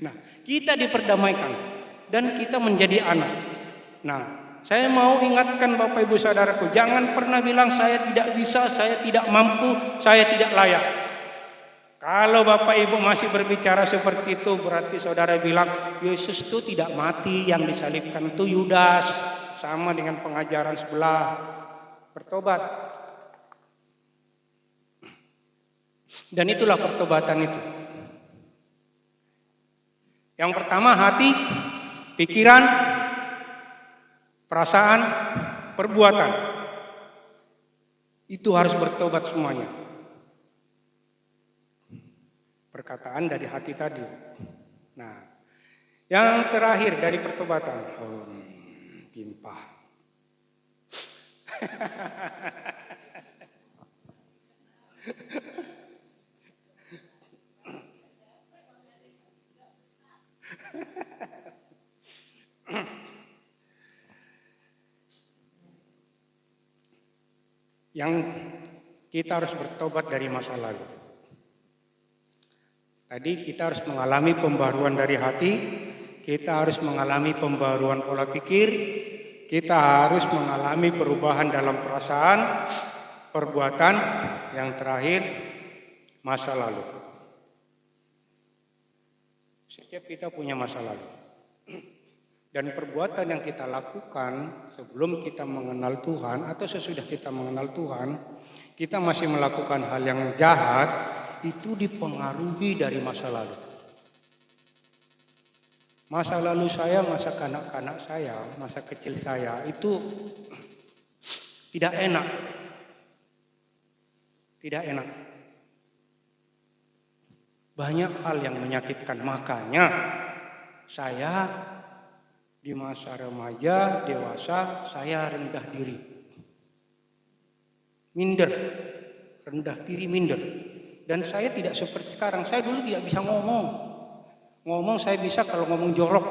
Nah, kita diperdamaikan dan kita menjadi anak. Nah, saya mau ingatkan Bapak Ibu Saudaraku, jangan pernah bilang saya tidak bisa, saya tidak mampu, saya tidak layak. Kalau Bapak Ibu masih berbicara seperti itu, berarti saudara bilang Yesus itu tidak mati, yang disalibkan itu Yudas, sama dengan pengajaran sebelah. Bertobat. Dan itulah pertobatan itu. Yang pertama hati, pikiran, perasaan, perbuatan. Itu harus bertobat semuanya. Perkataan dari hati tadi. Nah, yang terakhir dari pertobatan. Pimpah. Yang kita harus bertobat dari masa lalu. Tadi kita harus mengalami pembaruan dari hati, kita harus mengalami pembaruan pola pikir, kita harus mengalami perubahan dalam perasaan, perbuatan, yang terakhir masa lalu. Setiap kita punya masa lalu. Dan perbuatan yang kita lakukan sebelum kita mengenal Tuhan atau sesudah kita mengenal Tuhan, kita masih melakukan hal yang jahat, itu dipengaruhi dari masa lalu. Masa lalu saya, masa kanak-kanak saya, masa kecil saya itu tidak enak. Tidak enak. Banyak hal yang menyakitkan, makanya saya di masa remaja, dewasa, saya rendah diri. Minder. Rendah diri, minder. Dan saya tidak seperti sekarang. Saya dulu tidak bisa ngomong. Ngomong saya bisa kalau ngomong jorok.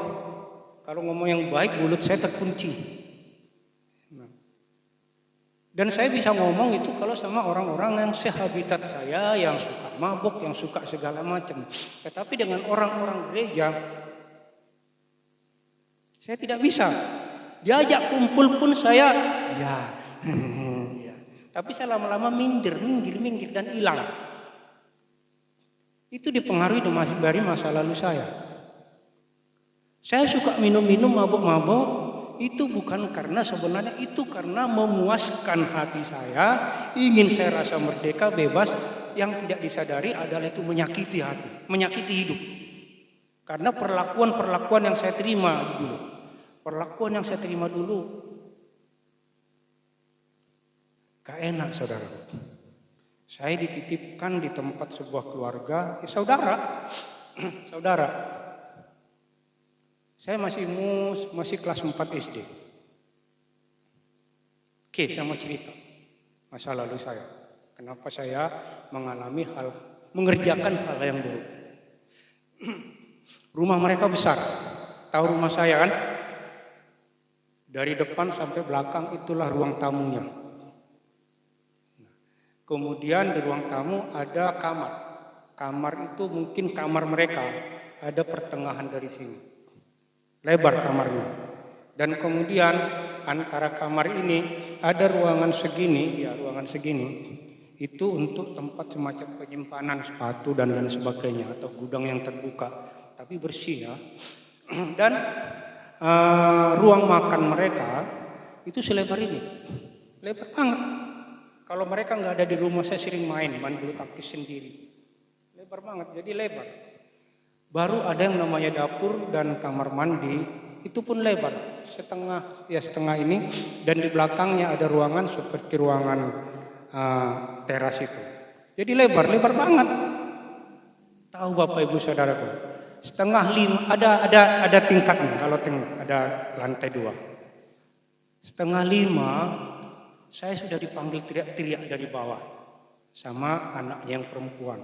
Kalau ngomong yang baik, mulut saya terkunci. Dan saya bisa ngomong itu kalau sama orang-orang yang sehabitat saya, yang suka mabuk, yang suka segala macam. Tetapi dengan orang-orang gereja, saya tidak bisa. Diajak kumpul pun saya, ya. Tapi saya lama-lama minggir dan hilang. Itu dipengaruhi dari masa lalu saya. Saya suka minum-minum, mabuk-mabuk, itu bukan karena sebenarnya itu karena memuaskan hati saya, ingin saya rasa merdeka, bebas, yang tidak disadari adalah itu menyakiti hati, menyakiti hidup. Karena perlakuan yang saya terima dulu. Perlakuan yang saya terima dulu gak enak, saudara. Saya dititipkan di tempat sebuah keluarga, saudara. Saya masih kelas 4 SD. Oke, saya mau cerita masa lalu saya. Kenapa saya mengerjakan hal yang buruk. Rumah mereka besar. Tahu rumah saya kan? Dari depan sampai belakang itulah ruang tamunya. Kemudian di ruang tamu ada kamar. Kamar itu mungkin kamar mereka. Ada pertengahan dari sini. Lebar kamarnya. Dan kemudian antara kamar ini ada ruangan segini. Itu untuk tempat semacam penyimpanan sepatu dan lain sebagainya. Atau gudang yang terbuka. Tapi bersih ya. Dan ruang makan mereka itu selebar ini, lebar banget. Kalau mereka nggak ada di rumah, saya sering main bulu tangkis sendiri, lebar banget. Jadi lebar. Baru ada yang namanya dapur dan kamar mandi, itu pun lebar, setengah ini, dan di belakangnya ada ruangan seperti ruangan teras itu. Jadi lebar banget. Tahu Bapak Ibu Saudaraku? 4:30 ada tingkatnya, kalau ada lantai 2. 4:30 saya sudah dipanggil teriak-teriak dari bawah. sama anaknya yang perempuan.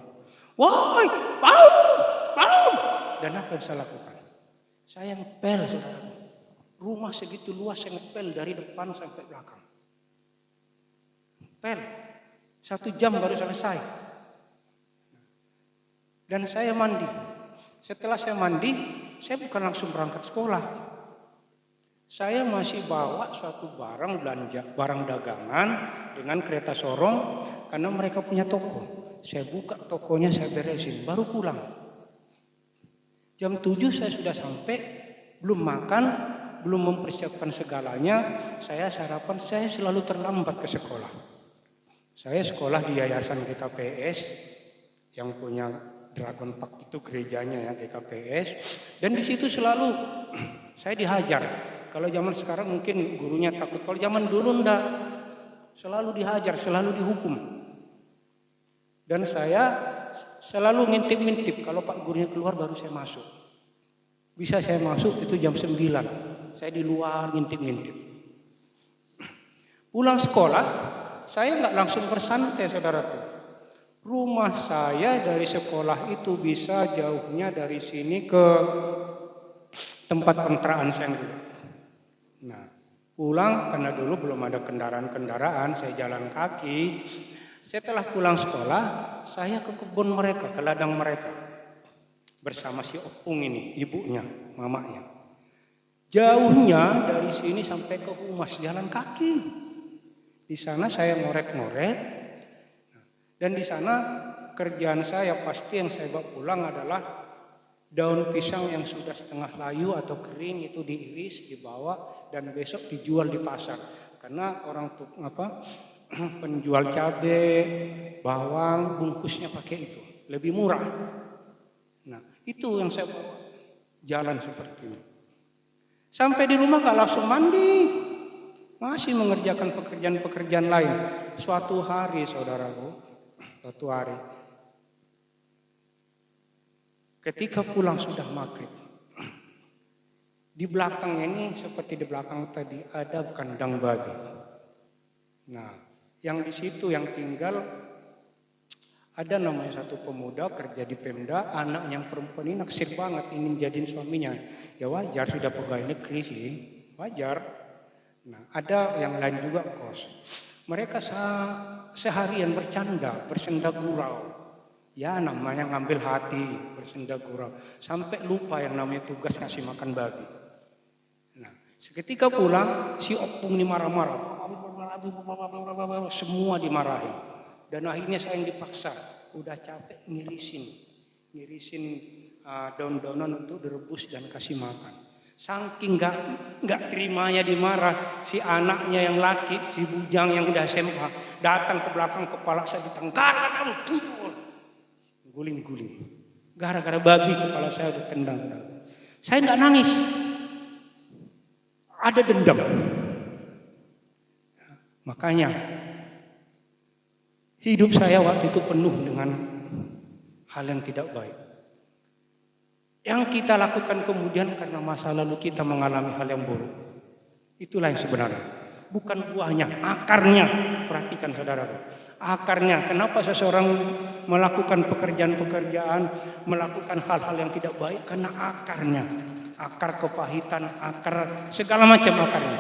Woi, Paul. Dan apa yang saya lakukan? Saya ngepel, saudara. Rumah segitu luas saya ngepel dari depan sampai belakang. Ngepel. 1 jam baru selesai. Dan saya mandi. Setelah saya mandi, saya bukan langsung berangkat sekolah. Saya masih bawa suatu barang belanja, barang dagangan dengan kereta sorong karena mereka punya toko. Saya buka tokonya, saya beresin, baru pulang. Jam 7 saya sudah sampai, belum makan, belum mempersiapkan segalanya. Saya sarapan, saya selalu terlambat ke sekolah. Saya sekolah di yayasan GKPS yang punya Dragon Park itu gerejanya ya GKPS, dan di situ selalu saya dihajar. Kalau zaman sekarang mungkin gurunya takut, kalau zaman dulu enggak, selalu dihajar, selalu dihukum. Dan saya selalu ngintip-ngintip, kalau Pak gurunya keluar baru saya masuk. Bisa saya masuk itu jam 9, saya di luar ngintip-ngintip. Pulang sekolah, saya enggak langsung bersantai, saudaraku. Rumah saya dari sekolah itu bisa jauhnya dari sini ke tempat kontrakan saya dulu. Nah, pulang karena dulu belum ada kendaraan-kendaraan, saya jalan kaki. Setelah pulang sekolah, saya ke kebun mereka, ke ladang mereka. Bersama si Opung ini, ibunya, mamanya. Jauhnya dari sini sampai ke Humas, jalan kaki. Di sana saya ngorek-ngorek. Dan di sana kerjaan saya pasti yang saya bawa pulang adalah daun pisang yang sudah setengah layu atau kering itu diiris, dibawa dan besok dijual di pasar. Karena orang penjual cabai, bawang, bungkusnya pakai itu, lebih murah. Nah, itu yang saya bawa jalan seperti ini. Sampai di rumah gak langsung mandi, masih mengerjakan pekerjaan-pekerjaan lain. Suatu hari, saudaraku, suatu hari ketika pulang sudah maghrib, di belakang ini seperti di belakang tadi ada kandang babi. Nah, yang di situ yang tinggal ada namanya satu pemuda kerja di Pemda, anak yang perempuan ini naksir banget ingin jadiin suaminya. Ya wajar, sudah pegawai negeri sih, wajar. Nah, ada yang lain juga kos. Mereka seharian bersenda gurau. Ya namanya ngambil hati, bersenda gurau. Sampai lupa yang namanya tugas ngasih makan babi. Nah, seketika pulang, si Opung ini marah-marah. Semua dimarahin. Dan akhirnya saya yang dipaksa. Udah capek ngirisin daun-daunan untuk direbus dan kasih makan. Saking nggak terimanya dimarah, si anaknya yang laki, si bujang yang udah SMA, datang ke belakang kepala saya ditengkar, kamu guling-guling. Gara-gara babi kepala saya ditendang. Saya nggak nangis, ada dendam. Makanya hidup saya waktu itu penuh dengan hal yang tidak baik. Yang kita lakukan kemudian karena masa lalu kita mengalami hal yang buruk. Itulah yang sebenarnya. Bukan buahnya, akarnya. Perhatikan saudara. Akarnya, kenapa seseorang melakukan pekerjaan-pekerjaan, melakukan hal-hal yang tidak baik? Karena akarnya. Akar kepahitan, akar segala macam akarnya.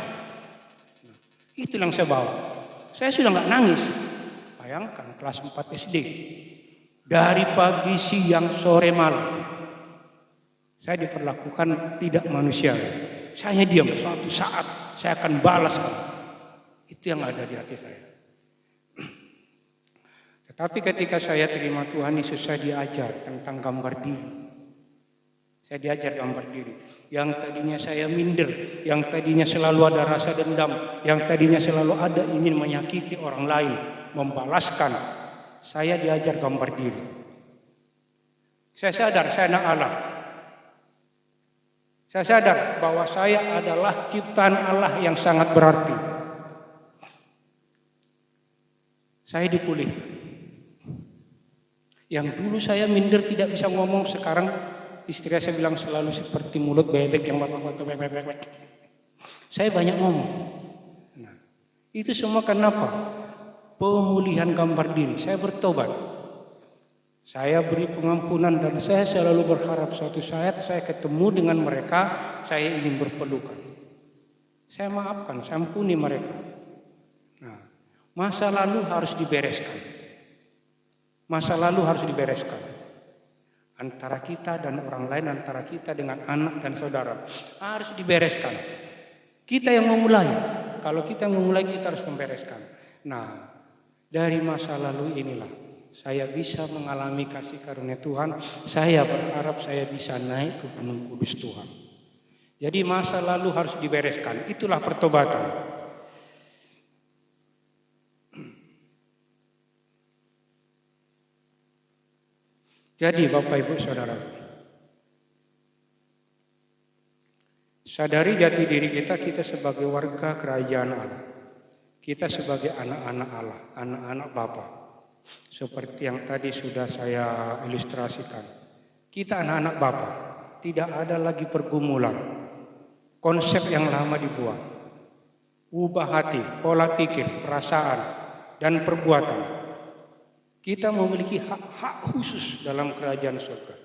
Itu yang saya bawa. Saya sudah nggak nangis. Bayangkan kelas 4 SD. Dari pagi, siang, sore, malam. Saya diperlakukan tidak manusiawi. Saya diam, suatu saat saya akan balas kamu. Itu yang ada di hati saya. Tetapi ketika saya terima Tuhan Yesus, saya diajar tentang gambar diri. Saya diajar gambar diri. Yang tadinya saya minder, yang tadinya selalu ada rasa dendam, yang tadinya selalu ada ingin menyakiti orang lain, membalaskan. Saya diajar gambar diri. Saya sadar saya anak Allah. Saya sadar bahwa saya adalah ciptaan Allah yang sangat berarti. Saya dipulih. Yang dulu saya minder tidak bisa ngomong, sekarang istri saya bilang selalu seperti mulut bebek yang bebek. Saya banyak ngomong. Nah, itu semua kenapa? pemulihan gambar diri. Saya bertobat. Saya beri pengampunan dan saya selalu berharap suatu saat saya ketemu dengan mereka, saya ingin berpelukan. Saya maafkan, saya ampuni mereka. Nah, masa lalu harus dibereskan. Masa lalu harus dibereskan. Antara kita dan orang lain, antara kita dengan anak dan saudara harus dibereskan. Kita yang memulai. Kalau kita yang memulai, kita harus membereskan. Nah, dari masa lalu inilah saya bisa mengalami kasih karunia Tuhan. Saya berharap saya bisa naik ke Gunung Kudus Tuhan. Jadi masa lalu harus dibereskan. Itulah pertobatan. Jadi Bapak Ibu Saudara, sadari jati diri kita sebagai warga kerajaan Allah. Kita sebagai anak-anak Allah, anak-anak Bapa. Seperti yang tadi sudah saya ilustrasikan. Kita anak-anak Bapa, tidak ada lagi pergumulan. Konsep yang lama dibuang. Ubah hati, pola pikir, perasaan, dan perbuatan. Kita memiliki hak khusus dalam kerajaan surga.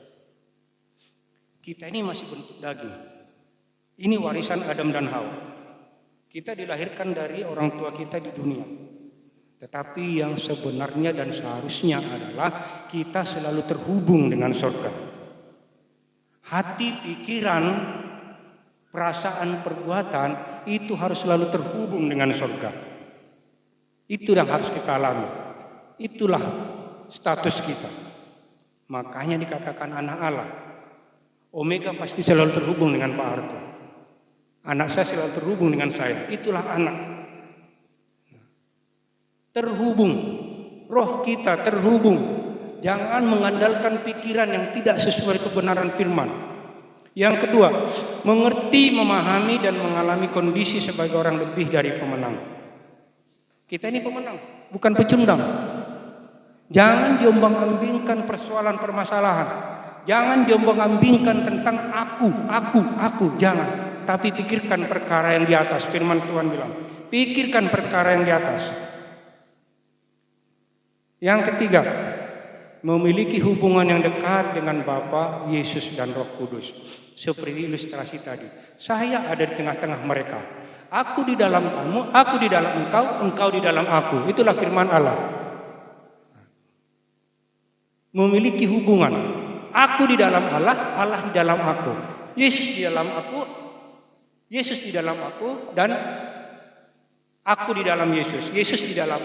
Kita ini masih bentuk daging. Ini warisan Adam dan Hawa. Kita dilahirkan dari orang tua kita di dunia. Tetapi yang sebenarnya dan seharusnya adalah kita selalu terhubung dengan surga. Hati, pikiran, perasaan, perbuatan itu harus selalu terhubung dengan surga. Itu yang harus kita alami. Itulah status kita. Makanya dikatakan anak Allah. Omega pasti selalu terhubung dengan Pak Harto. Anak saya selalu terhubung dengan saya. Itulah anak. Terhubung. Roh kita terhubung. Jangan mengandalkan pikiran yang tidak sesuai kebenaran firman. Yang kedua, mengerti, memahami, dan mengalami kondisi sebagai orang lebih dari pemenang. Kita ini pemenang, bukan pecundang. Jangan diombang-ambingkan persoalan permasalahan. Jangan diombang-ambingkan tentang aku. Jangan. Tapi pikirkan perkara yang di atas. Firman Tuhan bilang, pikirkan perkara yang di atas. Yang ketiga, memiliki hubungan yang dekat dengan Bapa, Yesus, dan Roh Kudus. Seperti ilustrasi tadi. Saya ada di tengah-tengah mereka. Aku di dalam kamu, aku di dalam engkau, engkau di dalam aku. Itulah firman Allah. Memiliki hubungan. Aku di dalam Allah, Allah di dalam aku. Yesus di dalam aku, Yesus di dalam aku, dan aku di dalam Yesus. Yesus di dalam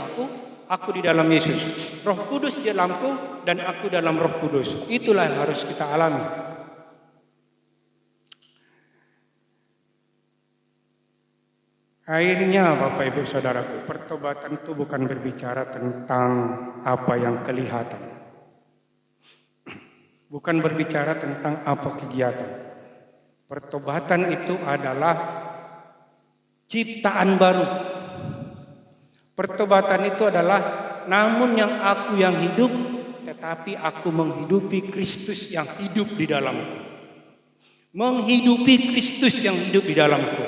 aku di dalam Yesus. Roh Kudus di dalamku, dan aku dalam Roh Kudus. Itulah yang harus kita alami. Akhirnya Bapak Ibu Saudaraku, pertobatan itu bukan berbicara tentang apa yang kelihatan. Bukan berbicara tentang apa kegiatan. Pertobatan itu adalah ciptaan baru. Pertobatan itu adalah namun yang aku yang hidup, tetapi aku menghidupi Kristus yang hidup di dalamku. Menghidupi Kristus yang hidup di dalamku.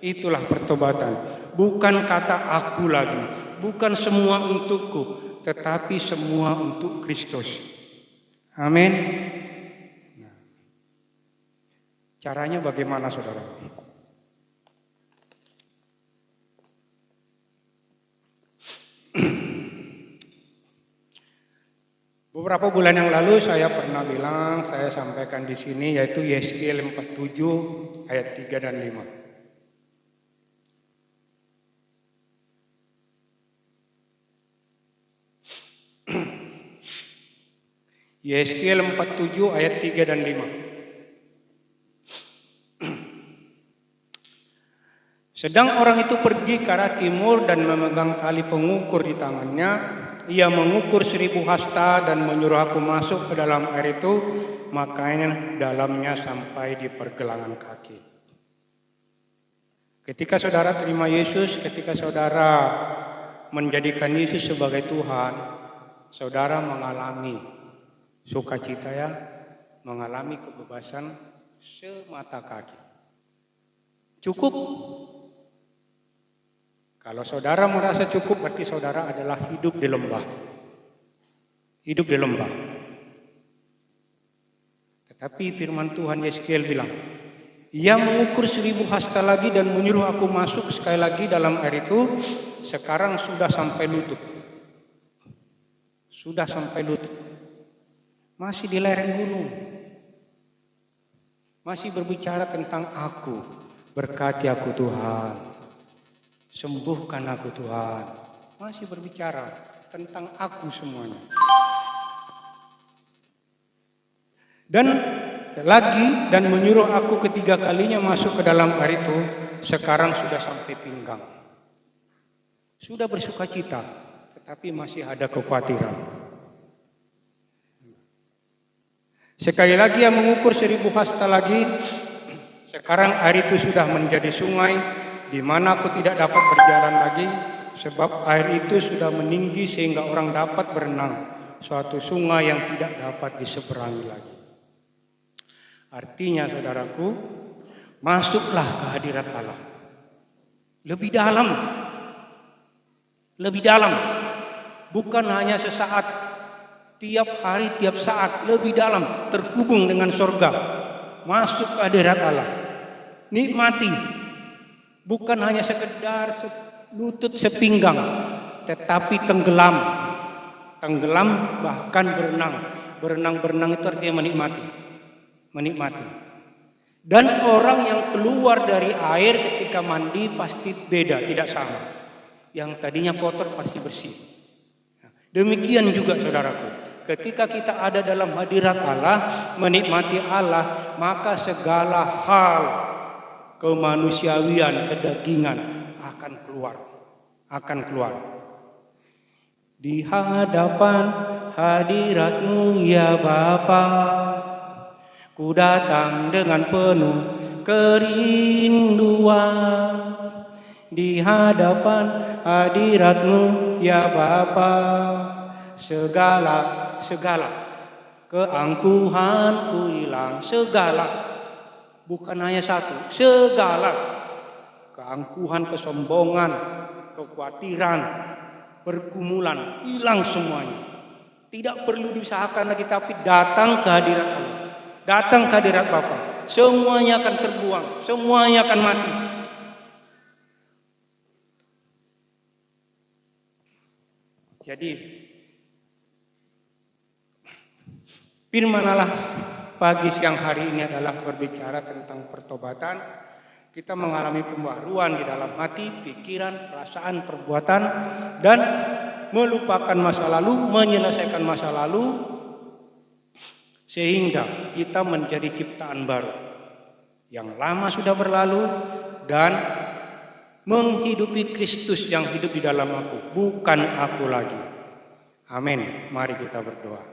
Itulah pertobatan. Bukan kata aku lagi, bukan semua untukku, tetapi semua untuk Kristus. Amin. Nah, caranya bagaimana saudara? Beberapa bulan yang lalu saya pernah bilang, saya sampaikan di sini yaitu Yeskiel 47 ayat 3 dan 5. Yeskiel 47 ayat 3 dan 5. Sedang orang itu pergi ke arah timur dan memegang tali pengukur di tangannya. Ia mengukur 1000 hasta dan menyuruh aku masuk ke dalam air itu, makanya dalamnya sampai di pergelangan kaki. Ketika saudara terima Yesus, ketika saudara menjadikan Yesus sebagai Tuhan, saudara mengalami sukacita ya, mengalami kebebasan semata kaki. Cukup. Kalau saudara merasa cukup, berarti saudara adalah hidup di lembah. Hidup di lembah. Tetapi firman Tuhan Yeskiel bilang, Ia mengukur 1000 hasta lagi dan menyuruh aku masuk sekali lagi dalam air itu. Sekarang sudah sampai lutut. Sudah sampai lutut. Masih di lereng gunung. Masih berbicara tentang aku. Berkati aku Tuhan. Sembuhkan aku Tuhan. Masih berbicara tentang aku semuanya. Dan menyuruh aku ketiga kalinya masuk ke dalam air itu. Sekarang sudah sampai pinggang. Sudah bersuka cita, tetapi masih ada kekhawatiran. Sekali lagi yang mengukur 1000 hasta lagi. Sekarang air itu sudah menjadi sungai, di mana aku tidak dapat berjalan lagi, sebab air itu sudah meninggi sehingga orang dapat berenang. Suatu sungai yang tidak dapat diseberangi lagi. Artinya saudaraku, masuklah ke hadirat Allah. Lebih dalam. Lebih dalam. Bukan hanya sesaat, tiap hari, tiap saat, lebih dalam, terhubung dengan surga. Masuk ke hadirat Allah. Nikmati. Bukan hanya sekedar lutut sepinggang, tetapi tenggelam. Tenggelam bahkan berenang. Berenang-berenang itu artinya menikmati. Menikmati. Dan orang yang keluar dari air ketika mandi pasti beda, tidak sama. Yang tadinya kotor pasti bersih. Demikian juga saudaraku, ketika kita ada dalam hadirat Allah, menikmati Allah, maka segala hal kemanusiawian, kedagingan akan keluar. Akan keluar. Di hadapan hadirat-Mu ya Bapa, ku datang dengan penuh kerinduan. Di hadapan hadirat-Mu ya Bapa, segala keangkuhanku hilang. Segala, bukan hanya satu, segala keangkuhan, kesombongan, kekhawatiran, pergumulan hilang semuanya. Tidak perlu diusahakan lagi, tapi datang ke hadirat Allah. Datang ke hadirat Bapa, semuanya akan terbuang, semuanya akan mati. Jadi firman Allah pagi siang hari ini adalah berbicara tentang pertobatan. Kita mengalami pembaharuan di dalam hati, pikiran, perasaan, perbuatan, dan melupakan masa lalu, menyelesaikan masa lalu, sehingga kita menjadi ciptaan baru. Yang lama sudah berlalu dan menghidupi Kristus yang hidup di dalam aku, bukan aku lagi. Amin. Mari kita berdoa.